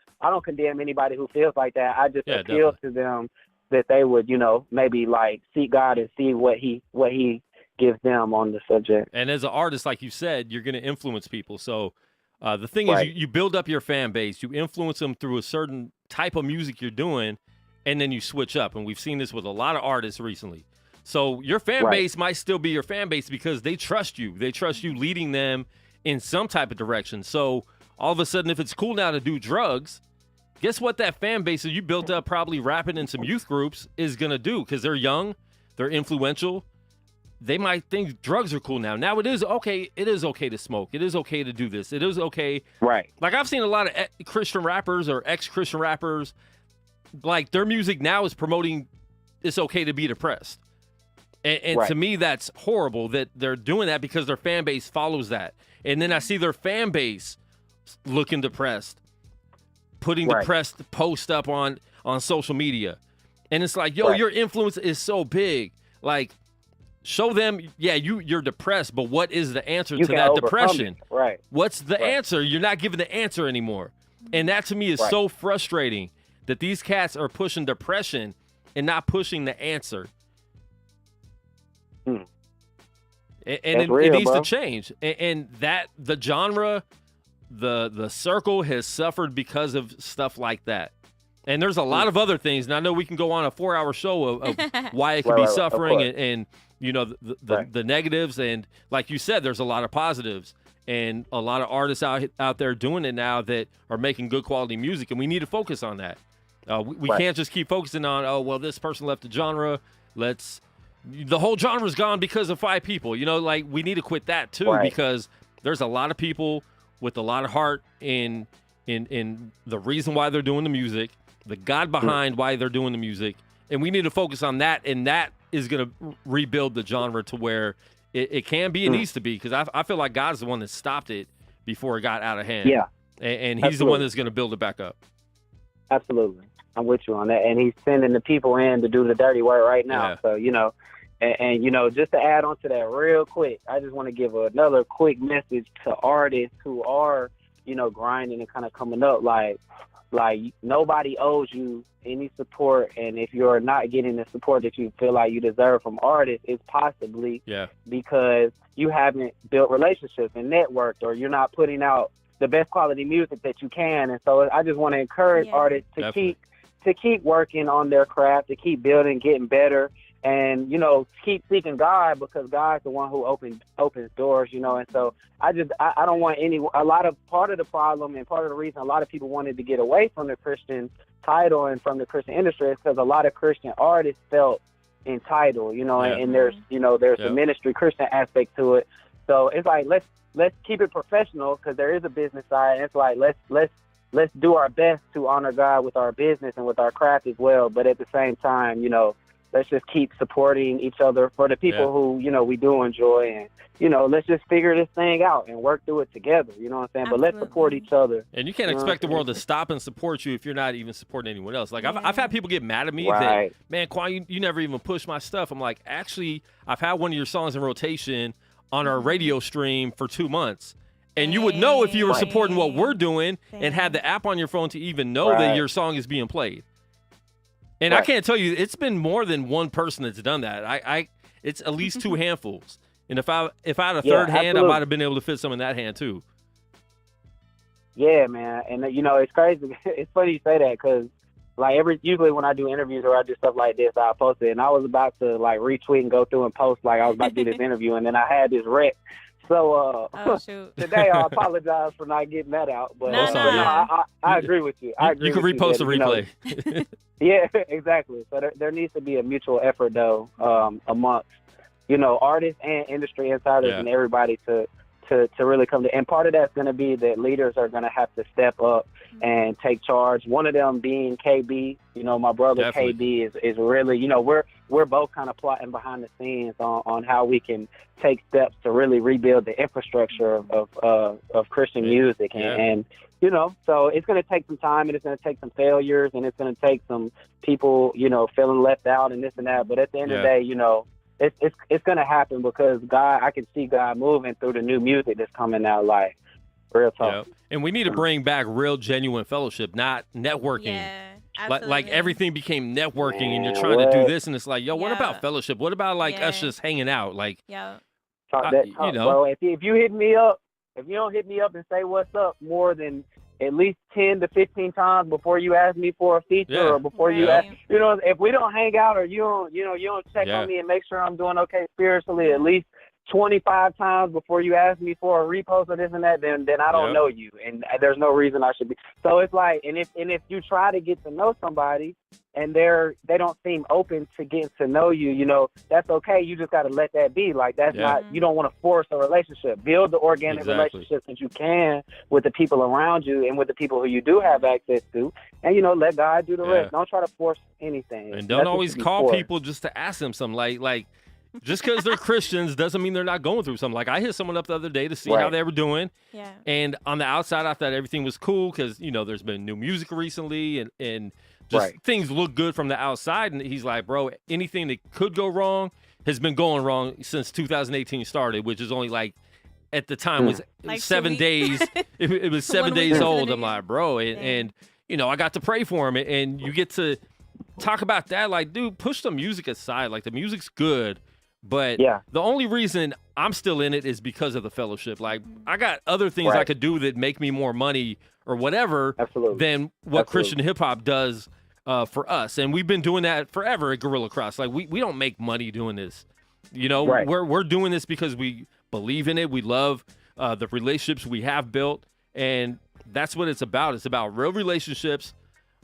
condemn anybody who feels like that. I just appeal to them that they would, maybe like seek God and see what he gives them on the subject. And as an artist, like you said, you're going to influence people. So the thing is, you build up your fan base, you influence them through a certain type of music you're doing, and then you switch up. And we've seen this with a lot of artists recently. So your fan base might still be your fan base because they trust you. They trust you leading them in some type of direction. So all of a sudden, if it's cool now to do drugs, guess what that fan base that you built up probably rapping in some youth groups is going to do? Because they're young, they're influential. They might think drugs are cool now. Now it is okay to smoke. It is okay to do this. It is okay. Right. Like I've seen a lot of Christian rappers or ex-Christian rappers, like their music now is promoting it's okay to be depressed. And to me, that's horrible that they're doing that because their fan base follows that. And then I see their fan base looking depressed, putting depressed posts up on social media. And it's like, yo, your influence is so big. Like, show them, you're depressed, but what is the answer to that depression? Right. What's the answer? You're not giving the answer anymore. And that to me is so frustrating that these cats are pushing depression and not pushing the answer. And it needs to change. And that the genre, the circle has suffered because of stuff like that. And there's a lot of other things. And I know we can go on a 4-hour show of why it could be suffering and you know, the negatives. And like you said, there's a lot of positives. and a lot of artists out there doing it now that are making good quality music, and we need to focus on that. We can't just keep focusing on, oh, well, this person left the genre. The whole genre's gone because of 5 people. You know, like, we need to quit that too, because there's a lot of people with a lot of heart in the reason why they're doing the music, the God behind why they're doing the music, and we need to focus on that, and that is going to rebuild the genre to where it can be and needs to be, because I feel like God's the one that stopped it before it got out of hand. Yeah. And he's the one that's going to build it back up. Absolutely. I'm with you on that. And he's sending the people in to do the dirty work right now. Yeah. So, you know, and, you know, just to add on to that real quick, I just want to give another quick message to artists who are, you know, grinding and kind of coming up. Like nobody owes you any support. And if you're not getting the support that you feel like you deserve from artists, it's possibly because you haven't built relationships and networked, or you're not putting out the best quality music that you can. And so I just want to encourage artists to keep working on their craft, to keep building, getting better, and, you know, keep seeking God, because God's the one who opens doors, you know. And so I don't want part of the problem and part of the reason a lot of people wanted to get away from the Christian title and from the Christian industry is because a lot of Christian artists felt entitled, you know, and there's a ministry Christian aspect to it. So it's like, let's keep it professional, because there is a business side. And it's like, let's do our best to honor God with our business and with our craft as well. But at the same time, you know, let's just keep supporting each other for the people who, you know, we do enjoy. And, you know, let's just figure this thing out and work through it together. You know what I'm saying? Absolutely. But let's support each other. And you can't expect the world to stop and support you if you're not even supporting anyone else. Like, I've had people get mad at me that, man, Kwon, you never even push my stuff. I'm like, actually, I've had one of your songs in rotation on our radio stream for 2 months. And you would know if you were supporting what we're doing and had the app on your phone to even know that your song is being played. And I can't tell you, it's been more than one person that's done that. It's at least 2 handfuls. And if I had a third hand, I might have been able to fit some in that hand too. Yeah, man. And, you know, it's crazy. It's funny you say that, because, like, usually when I do interviews or I do stuff like this, I'll post it. And I was about to, like, retweet and go through and post, like, I was about to do this interview, and then I had this wreck. So today I apologize for not getting that out. But I agree with you. You can repost the replay. Yeah, exactly. So there needs to be a mutual effort, though, amongst, you know, artists and industry insiders and everybody to really come to. And part of that's going to be that leaders are going to have to step up and take charge. One of them being KB. You know, my brother KB is really, you know, we're both kind of plotting behind the scenes on how we can take steps to really rebuild the infrastructure of Christian music. And you know, so it's going to take some time, and it's going to take some failures, and it's going to take some people, you know, feeling left out and this and that. But at the end of the day, you know, it's going to happen, because I can see God moving through the new music that's coming out, like, real talk. Yep. And we need to bring back real, genuine fellowship, not networking. Yeah, like everything became networking, and you're trying to do this, and it's like, yo, what about fellowship? What about, like, us just hanging out? Like, you know, bro, if you hit me up, if you don't hit me up and say what's up more than at least 10 to 15 times before you ask me for a feature or before you ask, you know, if we don't hang out or you don't check on me and make sure I'm doing okay spiritually at least 25 times before you ask me for a repost or this and that, then I don't know you, and there's no reason I should be. So it's like, and if you try to get to know somebody and they don't seem open to getting to know you, you know, that's okay. You just got to let that be. Like, that's not, you don't want to force a relationship. Build the organic relationships that you can with the people around you and with the people who you do have access to, and, you know, let God do the rest. Don't try to force anything. And don't always call people just to ask them something. Like just because they're Christians doesn't mean they're not going through something. Like, I hit someone up the other day to see how they were doing. Yeah. And on the outside, I thought everything was cool because, you know, there's been new music recently and just things look good from the outside. And he's like, bro, anything that could go wrong has been going wrong since 2018 started, which is only like, at the time was like 7 days. It was 7 days old. I'm like, bro. And, you know, I got to pray for him. And you get to talk about that. Like, dude, push the music aside. Like, the music's good. But the only reason I'm still in it is because of the fellowship. Like, I got other things I could do that make me more money or whatever than what Christian hip hop does for us. And we've been doing that forever at Guerilla Cross. Like, we don't make money doing this. You know, we're doing this because we believe in it. We love the relationships we have built, and that's what it's about. It's about real relationships,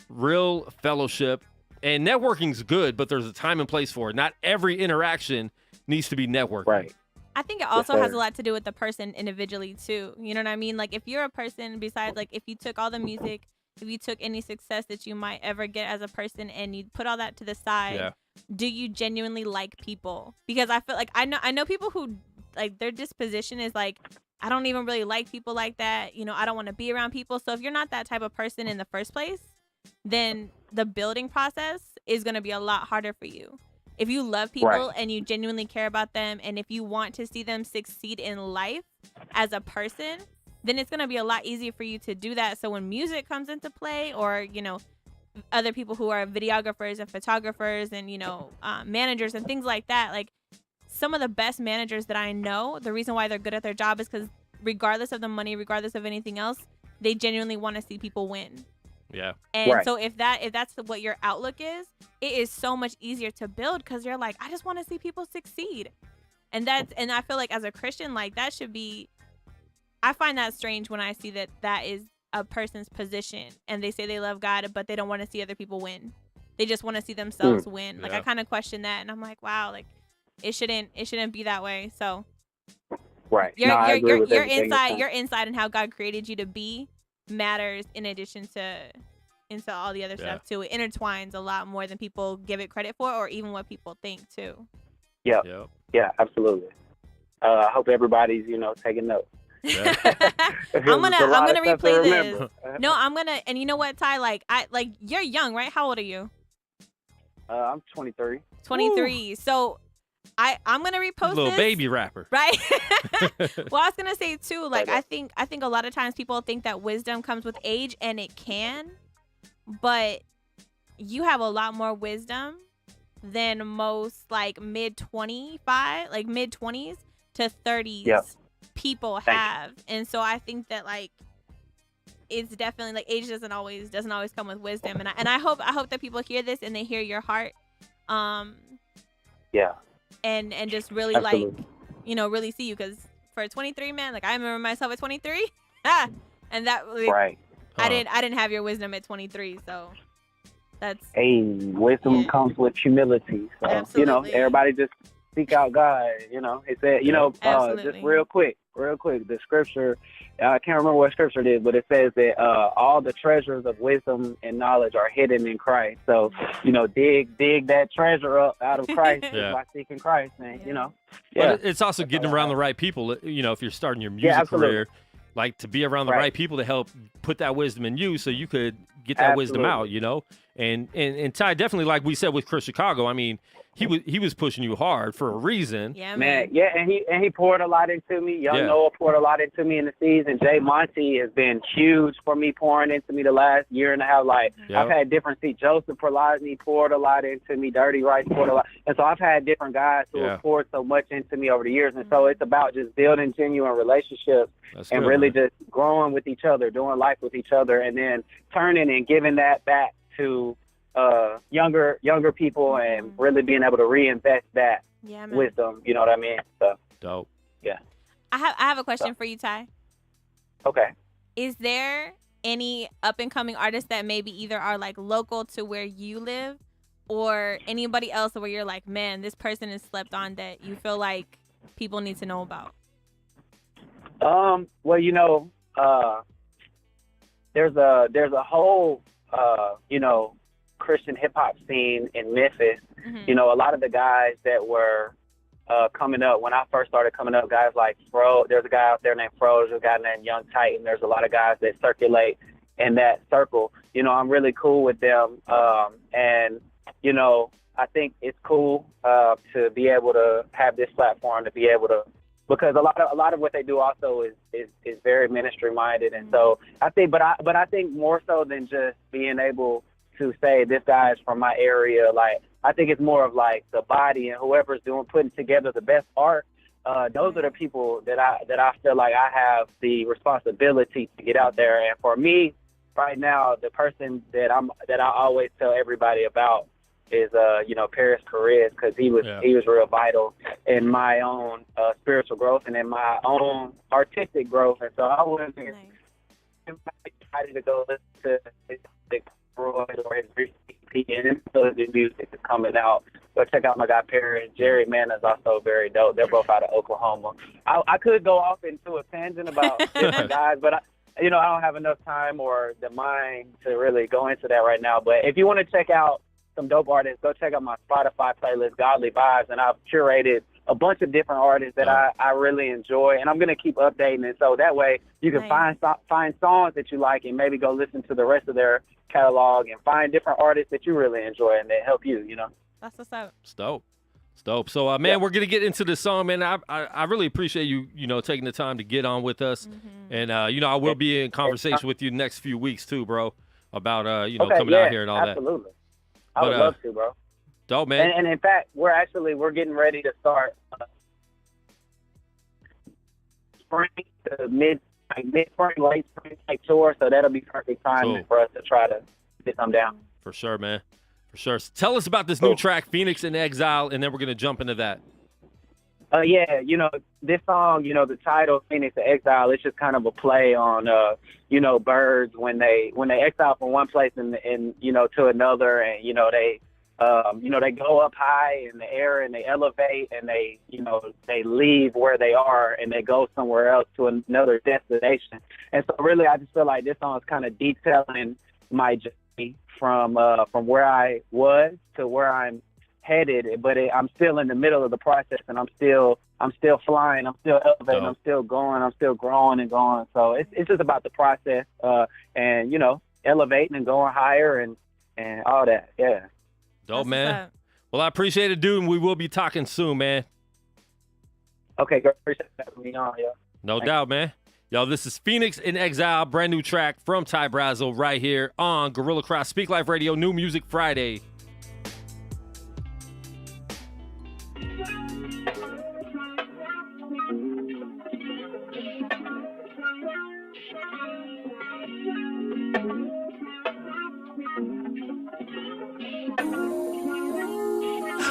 real fellowship, and networking's good, but there's a time and place for it. Not every interaction needs to be networking. Right. I think it also has a lot to do with the person individually too. You know what I mean? Like if you're a person, besides like if you took all the music, if you took any success that you might ever get as a person and you put all that to the side, do you genuinely like people? Because I feel like I know people who like their disposition is like, I don't even really like people like that. You know, I don't want to be around people. So if you're not that type of person in the first place, then the building process is going to be a lot harder for you. If you love people and you genuinely care about them, and if you want to see them succeed in life as a person, then it's going to be a lot easier for you to do that. So when music comes into play, or, you know, other people who are videographers and photographers and, you know, managers and things like that, like some of the best managers that I know, the reason why they're good at their job is because regardless of the money, regardless of anything else, they genuinely want to see people win. Yeah. And so if that's what your outlook is, it is so much easier to build because you're like, I just want to see people succeed. And I feel like as a Christian, like that should be, I find that strange when I see that is a person's position and they say they love God, but they don't want to see other people win. They just want to see themselves win. Like I kind of question that, and I'm like, wow, like it shouldn't be that way. So your inside and how God created you to be matters in addition to into all the other stuff too. It intertwines a lot more than people give it credit for, or even what people think too. Yeah, absolutely. I hope everybody's taking notes. Yeah. I'm gonna replay this. No, I'm gonna, and you know what, Ty? Like you're young, right? How old are you? I'm 23. 23. Ooh. So I'm gonna repost little this, baby rapper, right? Well, I was gonna say too, like I think a lot of times people think that wisdom comes with age, and it can, but you have a lot more wisdom than most like mid 20s to 30s people have. And so I think that like it's definitely like age doesn't always come with wisdom, and I hope that people hear this and they hear your heart, and just really like really see you, because for a 23 man, like I remember myself at 23 and that like, I didn't have your wisdom at 23, so that's wisdom comes with humility, so absolutely. Everybody just seek out God. It said just real quick the scripture, I can't remember what scripture it is, but it says that all the treasures of wisdom and knowledge are hidden in Christ. So dig that treasure up out of Christ by seeking Christ, and But it's also getting around the right people. If you're starting your music career, like to be around the right people to help put that wisdom in you, so you could get that wisdom out. And Ty, definitely, like we said with Chris Chicago, I mean, he was pushing you hard for a reason. Yeah, man. Yeah, and he poured a lot into me. Young Noah poured a lot into me in the season. Jay Monty has been huge for me, pouring into me the last year and a half. Like I've had different seats. Joseph Perlosny poured a lot into me. Dirty Rice poured a lot, and so I've had different guys who have poured so much into me over the years. And so it's about just building genuine relationships and really just growing with each other, doing life with each other, and then turning and giving that back to younger people, and really being able to reinvest that wisdom. You know what I mean? So dope. Yeah. I have a question for you, Ty. Okay. Is there any up and coming artists that maybe either are like local to where you live, or anybody else where you're like, man, this person is slept on that you feel like people need to know about? Well, there's a whole Christian hip hop scene in Memphis. Mm-hmm. A lot of the guys that were coming up when I first started coming up, guys like Fro. There's a guy out there named Fro. There's a guy named Young Titan. There's a lot of guys that circulate in that circle. I'm really cool with them, and I think it's cool to be able to have this platform, to be able to, because a lot of what they do also is very ministry minded, and so I think, but I think more so than just being able to say this guy is from my area, like I think it's more of like the body and whoever's putting together the best art. Those are the people that I feel like I have the responsibility to get out there. And for me right now, the person that I always tell everybody about is Paris Perez, because he was real vital in my own spiritual growth and in my own artistic growth. And so I was excited to go listen to Roy or his recent EP, and the music is coming out. Go check out my guy Perry. Jerry Mann is also very dope. They're both out of Oklahoma. I could go off into a tangent about different guys, but I don't have enough time or the mind to really go into that right now. But if you want to check out some dope artists, go check out my Spotify playlist, Godly Vibes, and I've curated a bunch of different artists that I really enjoy, and I'm going to keep updating it, so that way you can find songs that you like and maybe go listen to the rest of their catalog and find different artists that you really enjoy and that help you, That's what's up. It's dope. So, man, we're going to get into this song, man. I really appreciate you, taking the time to get on with us. And, I will be in conversation with you the next few weeks, too, bro, about, coming out here and all absolutely. That. I would love to, bro. Dope, man. And in fact, we're getting ready to start spring to mid-spring, late spring type tour, so that'll be perfect time for us to try to get them down. For sure, man. For sure. So tell us about this new track, Phoenix in Exile, and then we're going to jump into that. This song, the title Phoenix in Exile, it's just kind of a play on, birds when they exile from one place and to another, and, they go up high in the air and they elevate and they leave where they are and they go somewhere else to another destination. And so really, I just feel like this song is kind of detailing my journey from where I was to where I'm headed, but I'm still in the middle of the process, and I'm still flying, I'm still elevating, I'm still going, I'm still growing and going. So it's just about the process, and elevating and going higher and all that. Yeah. Dope, man. Well, I appreciate it, dude, and we will be talking soon, man. Okay, great. Appreciate having me on, No doubt, man. Yo, this is Phoenix in Exile, brand new track from Ty Brasel right here on Guerilla Cross Speak Life Radio, New Music Friday.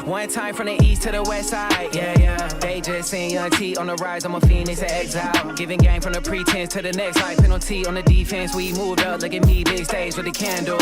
One time from the east to the west side, yeah. They just seen Young T on the rise, I'm a Phoenix in Exile. Giving game from the pretense to the next, like penalty on the defense. We moved up, look at me, big stage with the candle.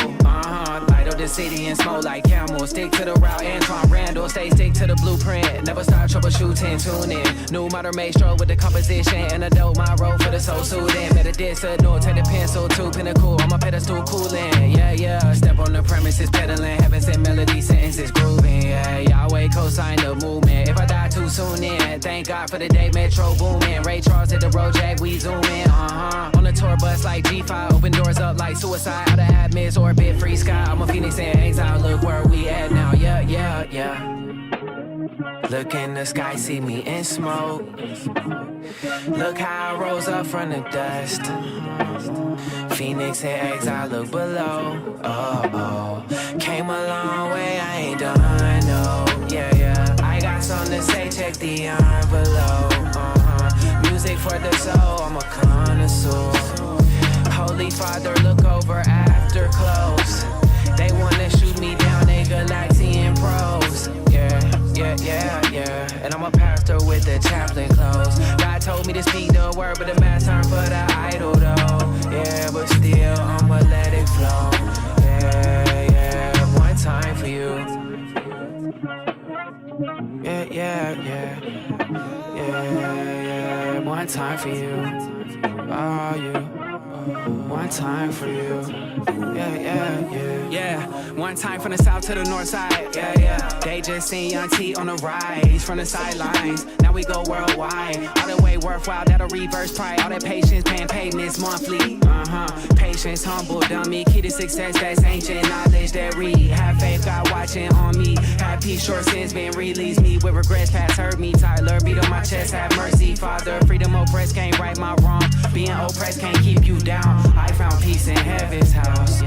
Light up the city and smoke like camel. Stick to the route, Antoine Randall. Stick to the blueprint, never stop troubleshooting, tune in. New modern maestro with the composition, and a dope my role for the soul soothing. Better diss a note, take the pencil to pinnacle. On my pedestal, cooling, yeah. Step on the premises, pedaling, heaven sent melody, sentences grooving, yeah. Yahweh co-sign the movement. If I die too soon, then thank God for the day Metro booming. Ray Charles hit the road, Jack, we zoom in. On the tour bus like G5, open doors up like suicide. Out of atmos, orbit, free sky. I'm a Phoenix in Exile. Look where we at now. Yeah. Look in the sky, see me in smoke. Look how I rose up from the dust. Phoenix in Exile, look below. Oh. Came a long way, I ain't done, no. Yeah. I got something to say, check the envelope. Music for the soul, I'm a connoisseur. Holy Father, look over after close. They wanna shoot me down, they Galaxian pros. Yeah. And I'm a pastor with the chaplain clothes. God told me to speak the word, but the mass aren't for the idol though. Yeah, but still, I'ma let it flow. Yeah. One time for you. Yeah. One time for you. Oh, you. One time for you. Yeah. One time from the south to the north side. Yeah. They just seen Young T on the rise from the sidelines. Now we go worldwide. All the way worthwhile, that'll reverse pride. All that patience, paying payments monthly. Patience, humble, dummy. Key to success, that's ancient knowledge that read. Have faith, God watching on me. Have peace, short sins been released. Me with regrets, past hurt me. Tyler, beat on my chest, have mercy. Father, freedom oppressed, can't right my wrong. Being oppressed can't keep you down. I found peace in heaven's house.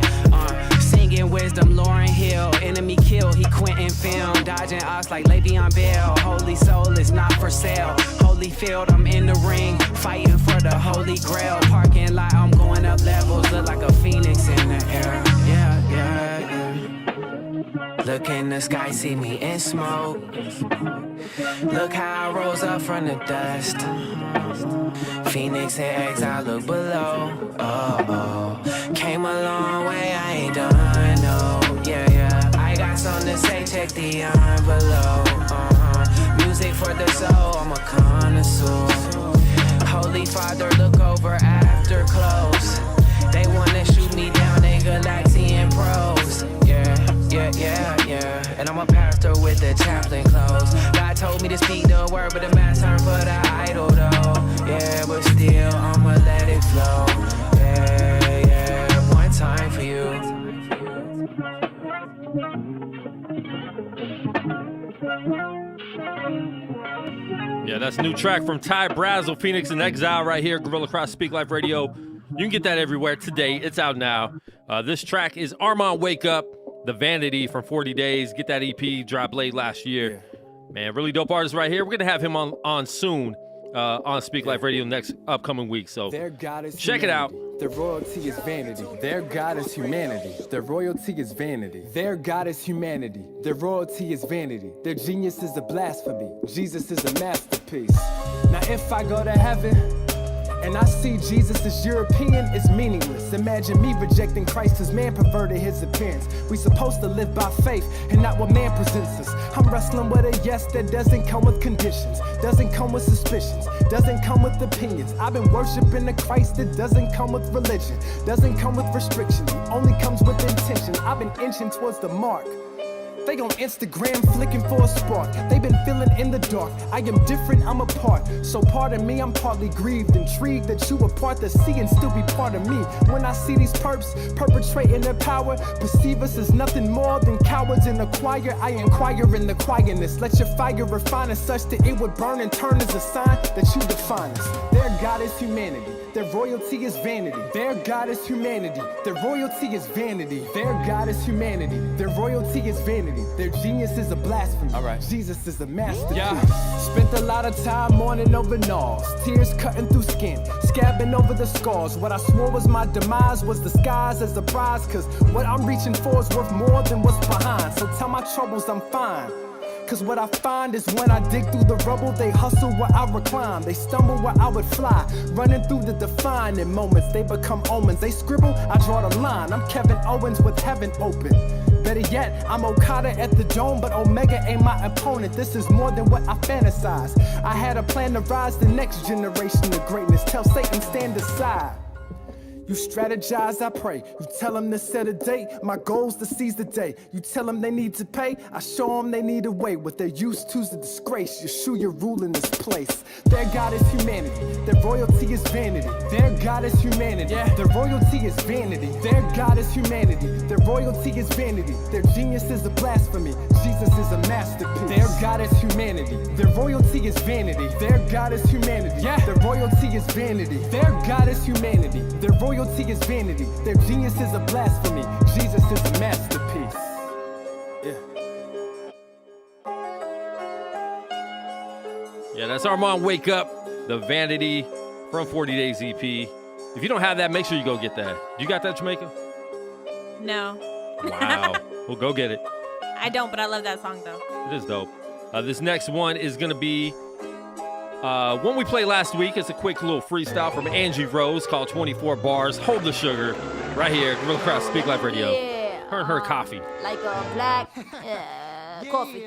Singing wisdom, Lauryn Hill. Enemy kill, he Quentin film. Dodging odds like Le'Veon Bell. Holy soul is not for sale. Holy field, I'm in the ring. Fighting for the holy grail. Parking lot, I'm going up levels. Look like a phoenix in the air. Yeah. Look in the sky, see me in smoke. Look how I rose up from the dust. Phoenix and Exile, look below. Oh. Came a long way, I ain't done, no. Yeah. I got something to say, check the envelope. Music for the soul, I'm a connoisseur. Holy Father, look over after close. They wanna shoot me down, they Galaxian pros. Yeah. And I'm a pastor with the chaplain clothes. God told me to speak the word, but the man turned for the idol though. Yeah, but still, I'ma let it flow. Yeah. One time for you. Yeah, that's a new track from Ty Brasel, Phoenix and Exile right here, Guerilla Cross Speak Life Radio. You can get that everywhere today. It's out now. This track is Armand Wake Up, The Vanity from 40 Days. Get that EP, dropped late last year. Man, really dope artist right here. We're going to have him on soon on Speak Life Radio next upcoming week. So check it out. Their royalty is vanity. Their God is humanity. Their royalty is vanity. Their God is humanity. Their royalty is vanity. Their genius is a blasphemy. Jesus is a masterpiece. Now if I go to heaven and I see Jesus as European, it's meaningless. Imagine me rejecting Christ as man perverted his appearance. We supposed to live by faith and not what man presents us. I'm wrestling with a yes that doesn't come with conditions, doesn't come with suspicions, doesn't come with opinions. I've been worshiping a Christ that doesn't come with religion, doesn't come with restrictions, only comes with intention. I've been inching towards the mark. They on Instagram flicking for a spark. They been feeling in the dark. I am different, I'm apart. So pardon me, I'm partly grieved, intrigued that you were part to see and still be part of me. When I see these perps perpetrating their power, perceive us as nothing more than cowards in a choir. I inquire in the quietness. Let your fire refine us such that it would burn and turn as a sign that you define us. Their God is humanity. Their royalty is vanity. Their God is humanity. Their royalty is vanity. Their God is humanity. Their royalty is vanity. Their genius is a blasphemy. All right. Jesus is a masterpiece. Yeah. Spent a lot of time mourning over gnaws, tears cutting through skin, scabbing over the scars. What I swore was my demise was disguised as a prize, cause what I'm reaching for is worth more than what's behind. So tell my troubles I'm fine. Cause what I find is when I dig through the rubble, they hustle where I recline. They stumble where I would fly. Running through the defining moments, they become omens. They scribble, I draw the line. I'm Kevin Owens with heaven open. Better yet, I'm Okada at the dome, but Omega ain't my opponent. This is more than what I fantasize. I had a plan to rise the next generation of greatness. Tell Satan stand aside. You strategize, I pray. You tell them to set a date. My goal's to seize the day. You tell them they need to pay. I show them they need a way. What they're used to's a disgrace. Yeshua rule in this place. Their God is humanity. Their royalty is vanity. Their God is humanity. Their royalty is vanity. Their God is humanity. Their royalty is vanity. Their genius is a blasphemy. Jesus is a masterpiece. Their God is humanity. Their royalty is vanity. Their God is humanity. Their royalty is vanity. Their God is humanity. Their royalty is vanity. Their genius is a blasphemy. Jesus is a masterpiece. Yeah, that's Armand Wake Up, The Vanity from 40 Days EP. If you don't have that, make sure you go get that. You got that, Jamaica? No. Wow. Well, go get it. I don't, but I love that song, though. It is dope. This next one is going to be one we played last week. It's a quick little freestyle from Angie Rose called 24 Bars. Hold the Sugar. Right here, Guerilla Cross Speak Life Radio. Yeah. Her and her coffee. Like a black coffee.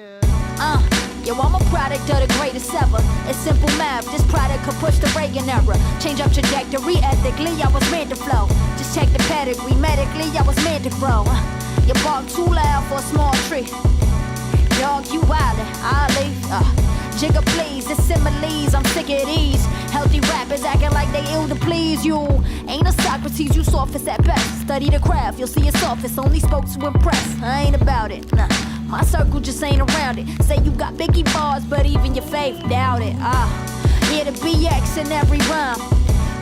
Yo, I'm a product of the greatest ever. It's simple math, this product could push the Reagan era. Change up trajectory, ethically, I was meant to flow. Just check the pedigree, medically, I was meant to grow. You bark too loud for a small tree. Dog, you wildin', I'll leave. Jigga please, it's similes, I'm sick of these. Healthy rappers acting like they ill to please you. Ain't a Socrates, you sophist at best. Study the craft, you'll see it's office, only spoke to impress. I ain't about it, nah. My circle just ain't around it. Say you got biggie bars, but even your faith doubt it. Yeah, the BX in every rhyme.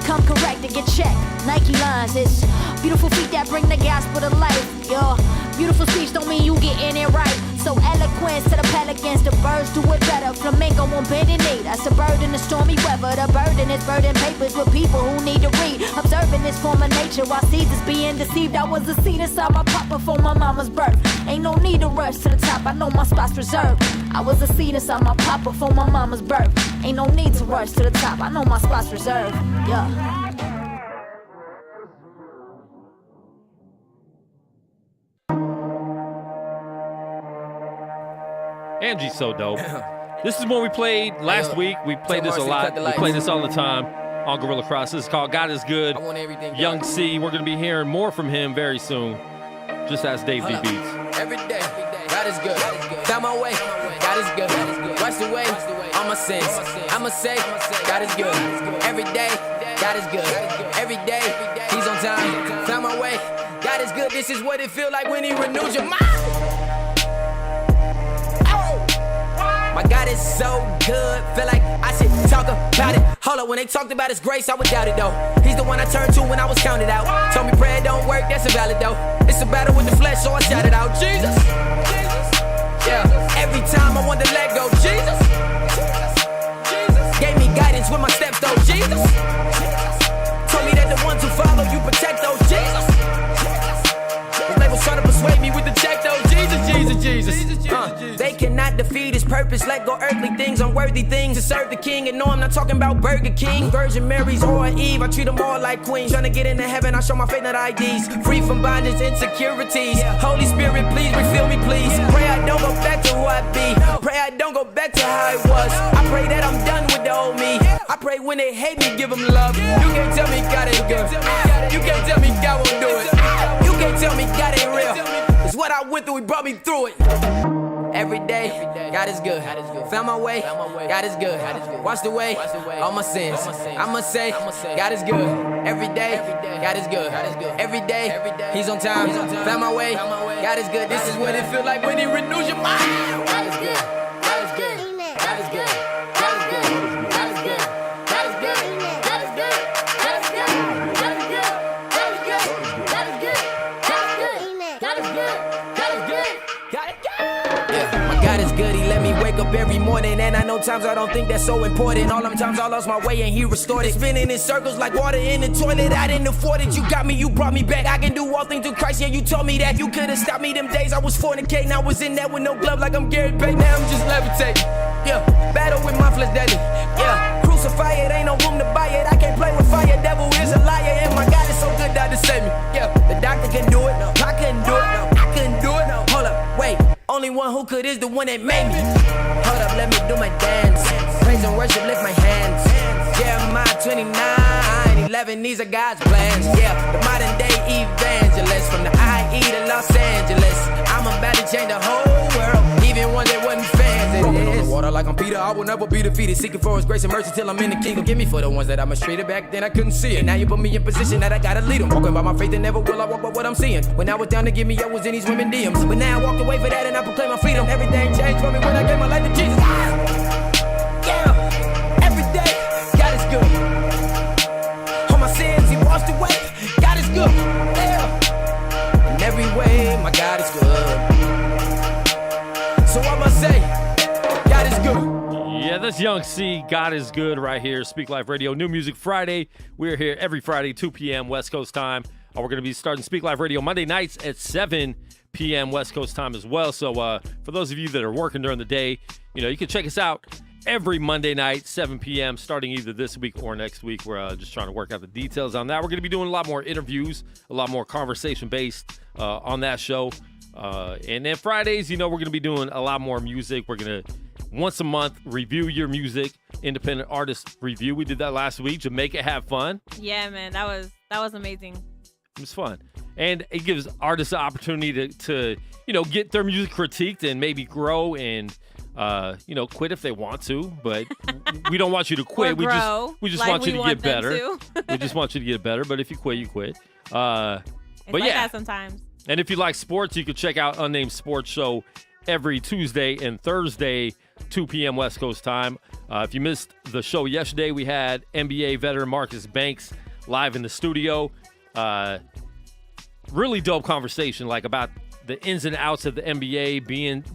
Come correct and get checked. Nike lines, it's beautiful feet that bring the gospel to life. Yo, beautiful speech don't mean you getting it right. So No eloquence to the pelicans, the birds do it better. Flamingo won't bend in knee. That's the bird in the stormy weather. The bird in his burden papers with people who need to read. Observing this form of nature while seeds is being deceived. I was a seed inside my pop before my mama's birth. Ain't no need to rush to the top, I know my spot's reserved. I was a seed inside my pop before my mama's birth. Ain't no need to rush to the top, I know my spot's reserved. Yeah. Angie's so dope. This is one we played last week. We played this a lot. We play this all the time on Guerilla Cross. This is called God is Good. Young C. We're going to be hearing more from him very soon. Just ask Dave D Beats. Every day, God is good. Found my way, God is good. Washed away all my sins. I'ma say, God is good. Every day, God is good. Every day, He's on time. Found my way, God is good. This is what it feel like when He renews your mind. My God is so good, feel like I should talk about it. Hold up, when they talked about His grace, I would doubt it though. He's the one I turned to when I was counted out. Told me prayer don't work, that's invalid though. It's a battle with the flesh, so I shout it out. Jesus, yeah. Every time I want to let go, Jesus. Gave me guidance with my steps though, Jesus. Told me that the ones who follow you protect those, Jesus. They was trying to persuade me with the check though, Jesus. They cannot defeat His purpose. Let go earthly things, unworthy things to serve the King. And no, I'm not talking about Burger King, Virgin Marys or Eve. I treat them all like queens. Trying to get into heaven, I show my faith, not IDs. Free from bondage, insecurities. Holy Spirit, please refill me, please. Pray I don't go back to who I be. Pray I don't go back to how I was. I pray that I'm done with the old me. I pray when they hate me, give them love. You can't tell me God ain't good. You can't tell me God won't do it. You can't tell me God ain't real. It's what I went through, He brought me through it. Every day, God is good. Found my way, God is good. Washed away all my sins. I'ma say, God is good. Every day, God is good. Every day, He's on time. Found my way, God is good. This is what it feels like when He renews your mind. God is good. God is good. God is good. God is good. God is good. God is good. God is good. God is good. God is good. God is good. God is good. God is good. God is good. God is good. God is good. God is good, He let me wake up every morning. And I know times I don't think that's so important. All them times I lost my way and He restored it. Spinning in circles like water in the toilet. I didn't afford it, you got me, you brought me back. I can do all things through Christ, yeah, you told me that. You could've stopped me them days I was fornicating. I was in there with no glove like I'm Gary Payton. Now I'm just levitating, yeah. Battle with my flesh daily, yeah. Crucify it, ain't no room to buy it. I can't play with fire, devil is a liar. And my God is so good that to save me, yeah. The doctor can do it, I couldn't do it, I couldn't do it. Hold up, wait. Only one who could is the one that made me. Hold up, let me do my dance. Praise and worship, lift my hands. Jeremiah 29:11, these are God's plans. Yeah, the modern day evangelist from the IE to Los Angeles. I'm about to change the whole world, even one that wasn't fans. Rolling on the water like I'm Peter, I will never be defeated. Seeking for His grace and mercy till I'm in the kingdom. Give me for the ones that I mistreated back then, I couldn't see it. Now you put me in position that I gotta lead them. Walking by my faith and never will I walk by what I'm seeing. When I was down to give me, I was in these women DMs. But now I walked away for that and I proclaim my freedom. Everything changed for me when I gave my life to Jesus. Yeah, every day, God is good. All my sins He washed away. God is good. Yeah, in every way, my God is good. So I must say, God is good. Yeah, that's Young C. God is good right here. Speak Life Radio, New Music Friday. We're here every Friday, 2 p.m. West Coast time. We're going to be starting Speak Life Radio Monday nights at 7 p.m. West Coast time as well. So for those of you that are working during the day, you can check us out every Monday night, 7 p.m., starting either this week or next week. We're just trying to work out the details on that. We're going to be doing a lot more interviews, a lot more conversation-based on that show. And then Fridays, we're going to be doing a lot more music. We're going to, once a month, review your music, independent artist review. We did that last week. Jamaica Have Fun. Yeah, man, that was amazing. It was fun. And it gives artists the opportunity to get their music critiqued and maybe grow and, quit if they want to. But we don't want you to quit. We just like want you to get better. We just want you to get better. But if you quit, you quit. It's like that sometimes. And if you like sports, you can check out Unnamed Sports Show every Tuesday and Thursday, 2 p.m. West Coast time. If you missed the show yesterday, we had NBA veteran Marcus Banks live in the studio. Really dope conversation, like about the ins and outs of the NBA,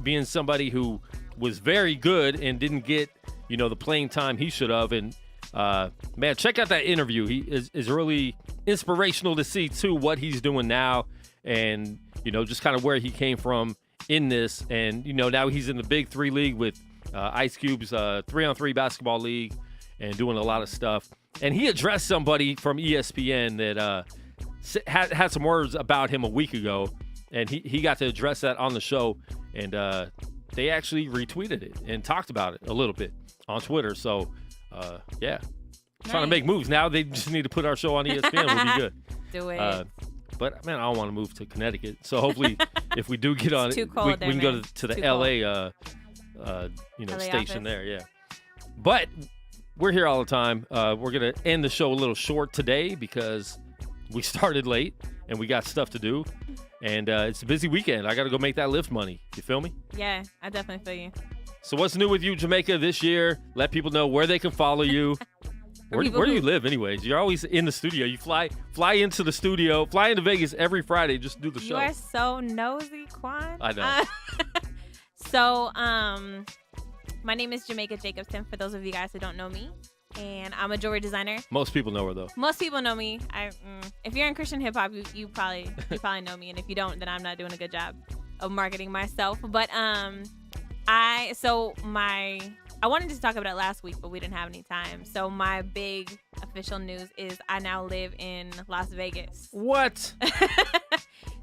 being somebody who was very good and didn't get, the playing time he should have. And man, check out that interview. He is really inspirational to see too what he's doing now, and just kind of where he came from in this. And now he's in the Big 3 league with Ice Cube's 3-on-3 basketball league, and doing a lot of stuff. And he addressed somebody from ESPN that had some words about him a week ago, and he got to address that on the show, and they actually retweeted it and talked about it a little bit on Twitter. So, yeah. Trying to make moves. Now they just need to put our show on ESPN. We'll be good. Do it. But, man, I don't want to move to Connecticut. So, hopefully, if we do get on it, we can go to the L.A. LA station office. There, yeah. But we're here all the time. We're going to end the show a little short today because we started late and we got stuff to do. And it's a busy weekend. I got to go make that lift money. You feel me? Yeah, I definitely feel you. So what's new with you, Jamaica, this year? Let people know where they can follow you. Where do you live anyways? You're always in the studio. You fly into the studio, fly into Vegas every Friday just to do the show. You are so nosy, Kwon. I know. So, my name is Jamaica Jacobson, for those of you guys who don't know me. And I'm a jewelry designer. Most people know her, though. Most people know me. If you're in Christian hip-hop, you probably know me. And if you don't, then I'm not doing a good job of marketing myself. But I wanted to talk about it last week, but we didn't have any time. So my big official news is I now live in Las Vegas. What?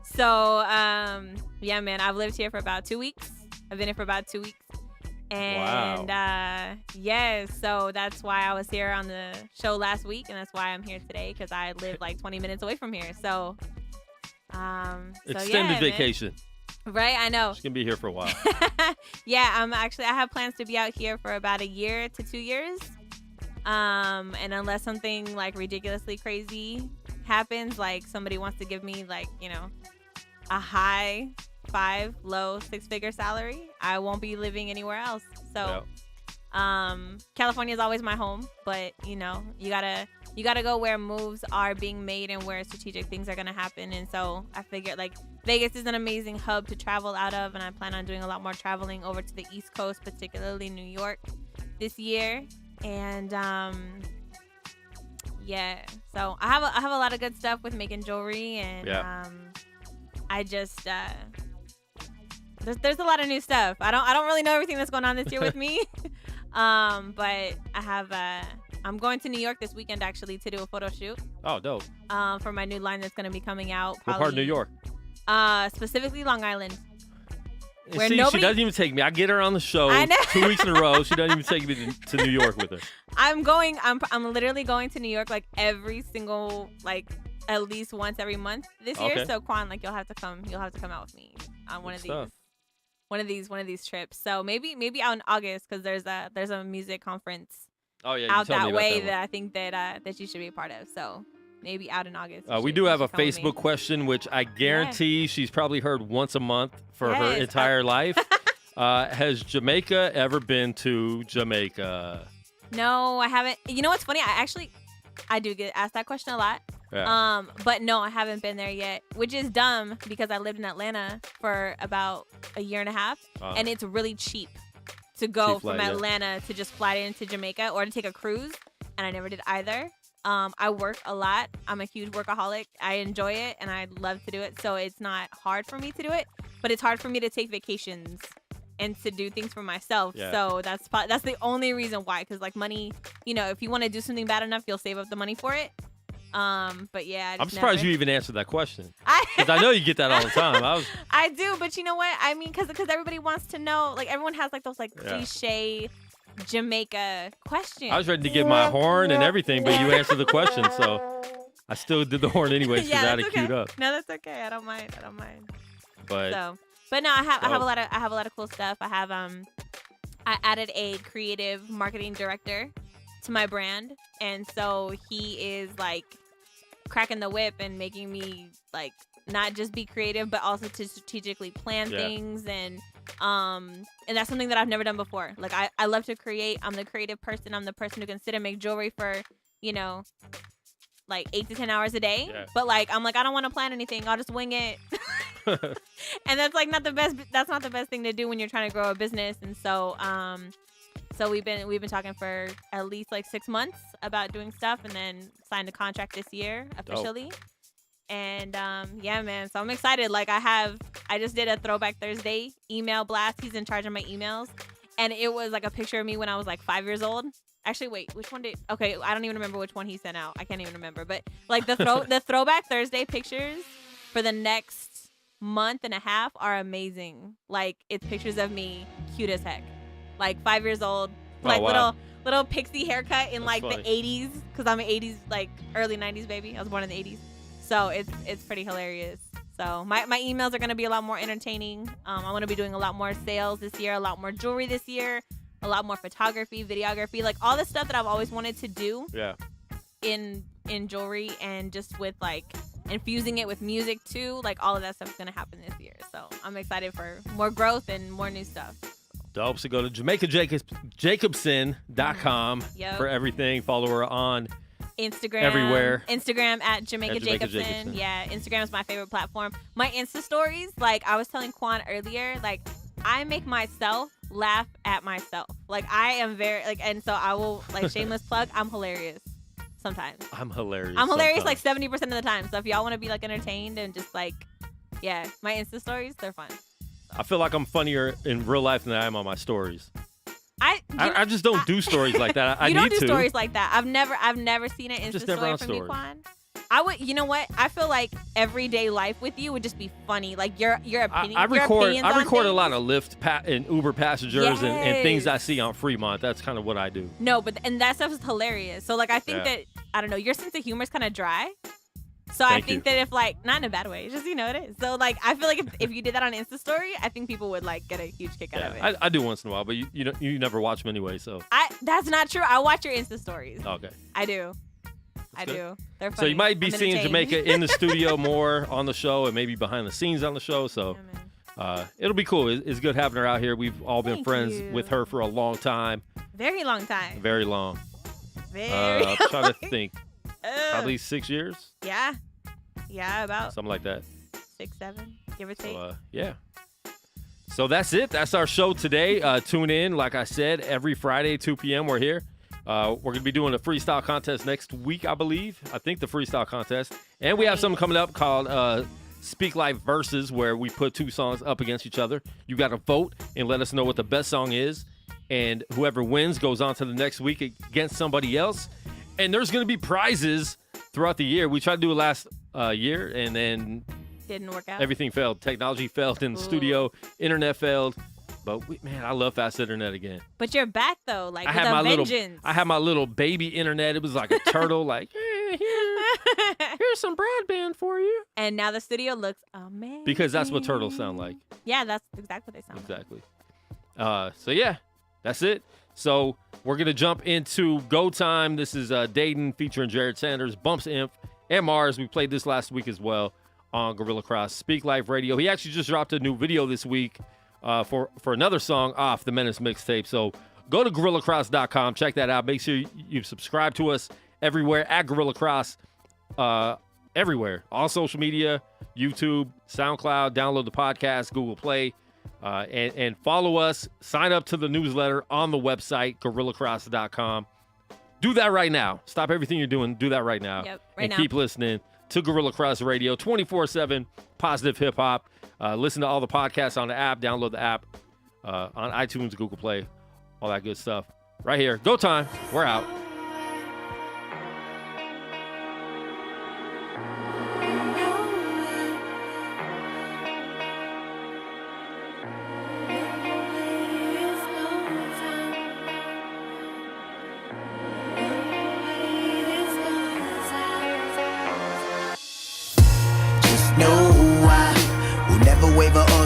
So, yeah, man, I've lived here for about 2 weeks. I've been here for about 2 weeks. And, yeah, so that's why I was here on the show last week, and that's why I'm here today, because I live like 20 minutes away from here. So, extended vacation. Man. Right, I know. She's going to be here for a while. Yeah, I have plans to be out here for about 1 year to 2 years. And unless something like ridiculously crazy happens, like somebody wants to give me like, a high 5, low 6-figure salary, I won't be living anywhere else. So, California is always my home, but you gotta go where moves are being made and where strategic things are gonna happen. And so I figured like Vegas is an amazing hub to travel out of, and I plan on doing a lot more traveling over to the East Coast, particularly New York, this year. And yeah, so I have a lot of good stuff with making jewelry, and I just there's a lot of new stuff. I don't really know everything that's going on this year with me. But I'm going to New York this weekend actually to do a photo shoot. Oh, dope. For my new line that's going to be coming out. What part of New York? Specifically Long Island. Where she doesn't even take me. I get her on the show 2 weeks in a row. She doesn't even take me to New York with her. I'm literally going to New York like every single, like at least once every month this year. So Kwon, like you'll have to come out with me on one of these trips. So maybe out in August, because there's a music conference out that way that I think that you should be a part of. So maybe out in August. We do have a Facebook question, which I guarantee she's probably heard once a month for her entire life. Has Jamaica ever been to Jamaica? No, I haven't. You know what's funny? I do get asked that question a lot. Yeah. But no, I haven't been there yet, which is dumb because I lived in Atlanta for about 1.5 years, and it's really cheap to go from Atlanta to just fly into Jamaica or to take a cruise, and I never did either. I work a lot. I'm a huge workaholic. I enjoy it, and I love to do it, so it's not hard for me to do it, but it's hard for me to take vacations and to do things for myself. Yeah. So that's the only reason why, because like money, if you want to do something bad enough, you'll save up the money for it. But yeah, I'm surprised you even answered that question, because I know you get that all the time. I do, but you know what? I mean, because everybody wants to know. Like everyone has like those cliche Jamaica questions. I was ready to get my horn and everything, but you answered the question, so I still did the horn anyways because I had it queued up. No, that's okay. I don't mind. But no, I have a lot of cool stuff. I added a creative marketing director to my brand, and so he is like cracking the whip and making me like not just be creative but also to strategically plan things, and that's something that I've never done before. Like I love to create. I'm the creative person. I'm the person who can sit and make jewelry for like 8 to 10 hours a day. But like I'm like, I don't want to plan anything. I'll just wing it. And that's like not the best. That's not the best thing to do when you're trying to grow a business. And so, so we've been talking for at least like 6 months about doing stuff, and then signed a contract this year officially. Dope. And yeah, man. So I'm excited. Like I just did a Throwback Thursday email blast. He's in charge of my emails, and it was like a picture of me when I was like 5 years old. Actually, wait, which one did? Okay, I don't even remember which one he sent out. I can't even remember. But like the Throwback Thursday pictures for the next month and a half are amazing. Like it's pictures of me, cute as heck, like 5 years old, like little pixie haircut in like the 80s, because I'm an 80s, like early 90s baby. I was born in the 80s. So it's pretty hilarious. So my emails are going to be a lot more entertaining. I'm going to be doing a lot more sales this year, a lot more jewelry this year, a lot more photography, videography, like all the stuff that I've always wanted to do. Yeah. In jewelry, and just with like infusing it with music too. Like all of that stuff is going to happen this year. So I'm excited for more growth and more new stuff. Dope. So go to JamaicaJacobson.com for everything. Follow her on Instagram. Everywhere. Instagram at Jamaica Jacobson. Yeah, Instagram is my favorite platform. My Insta stories, like I was telling Kwon earlier, like I make myself laugh at myself. Like I am very, like, and so I will, like, shameless plug, I'm hilarious sometimes. I'm hilarious like 70% of the time. So if y'all want to be like entertained and just like, yeah, my Insta stories, they're fun. So. I feel like I'm funnier in real life than I am on my stories. I just don't do stories like that. I you need don't do to. stories like that. I've never seen an Insta story from you, Kwon. I would, you know what? I feel like everyday life with you would just be funny. Like your opinion. I record a lot of Lyft and Uber passengers and things I see on Fremont. That's kind of what I do. No, and that stuff is hilarious. So like I think that, I don't know, your sense of humor is kind of dry. So I think that if like, not in a bad way, it's just, you know, it is. So like I feel like if you did that on Insta story, I think people would like get a huge kick out of it. I do once in a while, but you never watch them anyway. So that's not true. I watch your Insta stories. Okay. I do. They're funny. So you might be seeing Jamaica in the studio more on the show, and maybe behind the scenes on the show. So it'll be cool. It's good having her out here. We've all been friends with her for a long time. Very long time. Very long. I'm trying to think. Probably 6 years. Yeah, about something like that. 6, 7, give or take. So, yeah. So that's it. That's our show today. Tune in, like I said, every Friday, 2 p.m. We're here. We're going to be doing a freestyle contest next week, I believe. I think the freestyle contest. And we have something coming up called Speak Life Versus, where we put 2 songs up against each other. You got to vote and let us know what the best song is. And whoever wins goes on to the next week against somebody else. And there's going to be prizes throughout the year. We tried to do it last year, and then didn't work out. Everything failed. Technology failed in the studio. Internet failed. But I love fast internet again. But you're back though, like with a vengeance. I had my little baby internet. It was like a turtle, like, hey, here's some broadband for you. And now the studio looks amazing. Because that's what turtles sound like. Yeah, that's exactly what they sound like. Exactly. So yeah, that's it. So we're gonna jump into Go Time. This is Dayton featuring Jared Sanders, Bumps Imp, and Mars. We played this last week as well on Guerilla Cross Speak Life Radio. He actually just dropped a new video this week for another song off the Menace mixtape. So go to GorillaCross.com, check that out. Make sure you subscribe to us everywhere at Guerilla Cross, everywhere, all social media, YouTube, SoundCloud. Download the podcast, Google Play. And follow us, sign up to the newsletter on the website, GorillaCross.com. Do that right now. Stop everything you're doing. Do that right now. Yep, and keep listening to Guerilla Cross Radio, 24/7, positive hip hop. Listen to all the podcasts on the app. Download the app on iTunes, Google Play, all that good stuff. Right here. Go Time. We're out.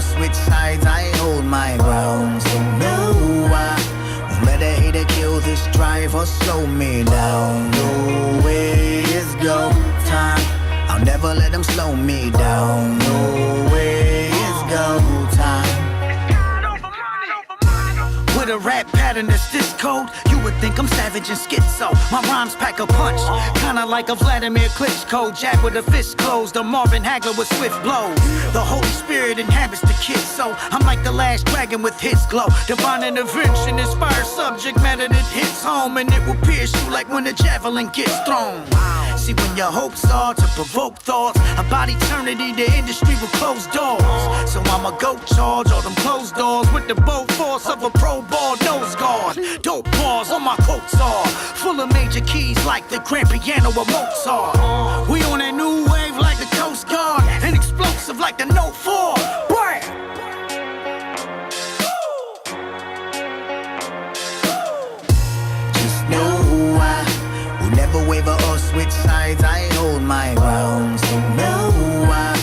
Switch sides, I hold my ground. So no, I won't let a hater kill this drive or slow me down. No way, it's go time. I'll never let them slow me down. No way, it's go time. With a rap pattern that's this cold, you would think I'm savage and schizo. My rhymes pack a punch, kinda like a Vladimir Klitschko. Jab with a fist closed, a Marvin Hagler with swift blows. The Holy Spirit inhabits the kid, so I'm like the last dragon with his glow. Divine intervention inspires subject matter that hits home, and it will pierce you like when a javelin gets thrown. See, when your hopes are to provoke thoughts about eternity, the industry will close doors. So I'ma go charge all them closed doors with the bold force of a pro ball nose guard. Dope bars on my quotes are full of major keys like the grand piano of Mozart. We on that new wave like the Coast Guard, and explosive like the Note 4. Bam! Just know I will never waver or switch sides. I hold my ground, so no, I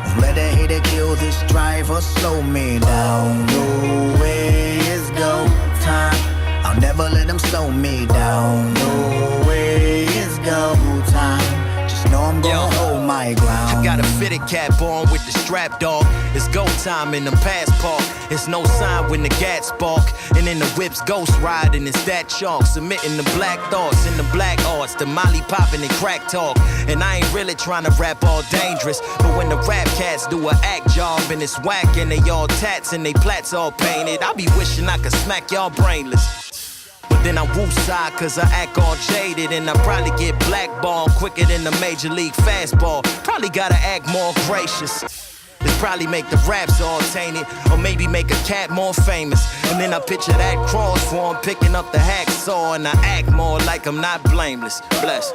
won't let a hater kill this drive or slow me down. No way is go time. I'll never let them slow me down. No way is go time. Just know I'm gonna hold my ground. I got a fitted cap on with the strap, dog. It's go time in the passport. It's no sign when the gas spark. And in the whips ghost riding, it's that chalk. Submitting the black thoughts in the black arts, the molly popping and crack talk. And I ain't really trying to rap all dangerous, but when the rap cats do a act job and it's whack and they all tats and they plats all painted, I be wishing I could smack y'all brainless. But then I woosah cause I act all jaded, and I probably get blackballed quicker than the major league fastball. Probably gotta act more gracious. This probably make the raps all tainted, or maybe make a cat more famous. And then I picture that cross for him picking up the hacksaw, and I act more like I'm not blameless. Bless.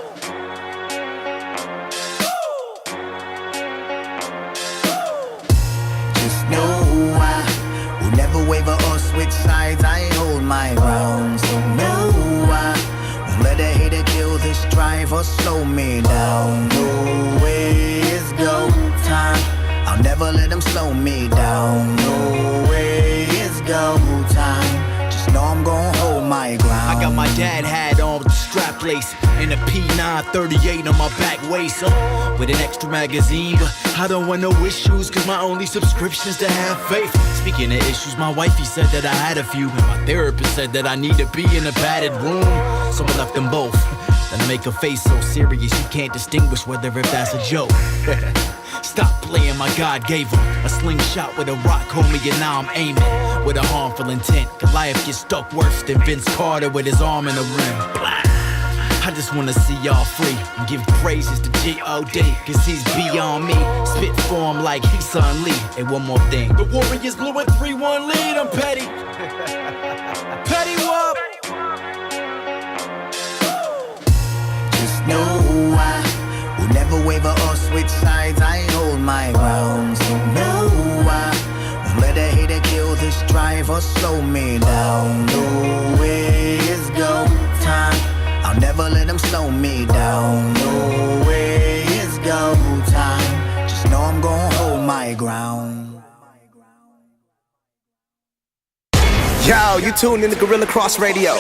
Just know I will never waver or switch sides. I hold my ground, so no, I won't let a hater kill this drive or slow me down. No way is go time. I'll never let them slow me down. No way is go time. Just know I'm gonna hold my ground. I got my dad hat on with the strap lace and a P938 on my back waist, with an extra magazine. But I don't want no issues, cause my only subscription is to have faith. Speaking of issues, my wifey said that I had a few, and my therapist said that I need to be in a padded room. So I left them both. Then I make a face so serious you can't distinguish whether if that's a joke. Stop playing, my God gave him a slingshot with a rock, homie, and now I'm aiming with a harmful intent. Goliath gets stuck worse than Vince Carter with his arm in the rim. Blah. I just wanna see y'all free and give praises to G.O.D. cause he's beyond me. Spit for him like he's Son Lee. And one more thing, the Warriors blew a 3-1 lead. I'm petty. Petty whoop. Just know I will never waver or switch sides. I hold my ground, so no, I won't let a hater kill this drive or slow me down. No way is go time. I'll never let them slow me down. No way is go time. Just know I'm gonna hold my ground. Yo, you tuned in to Guerilla Cross Radio.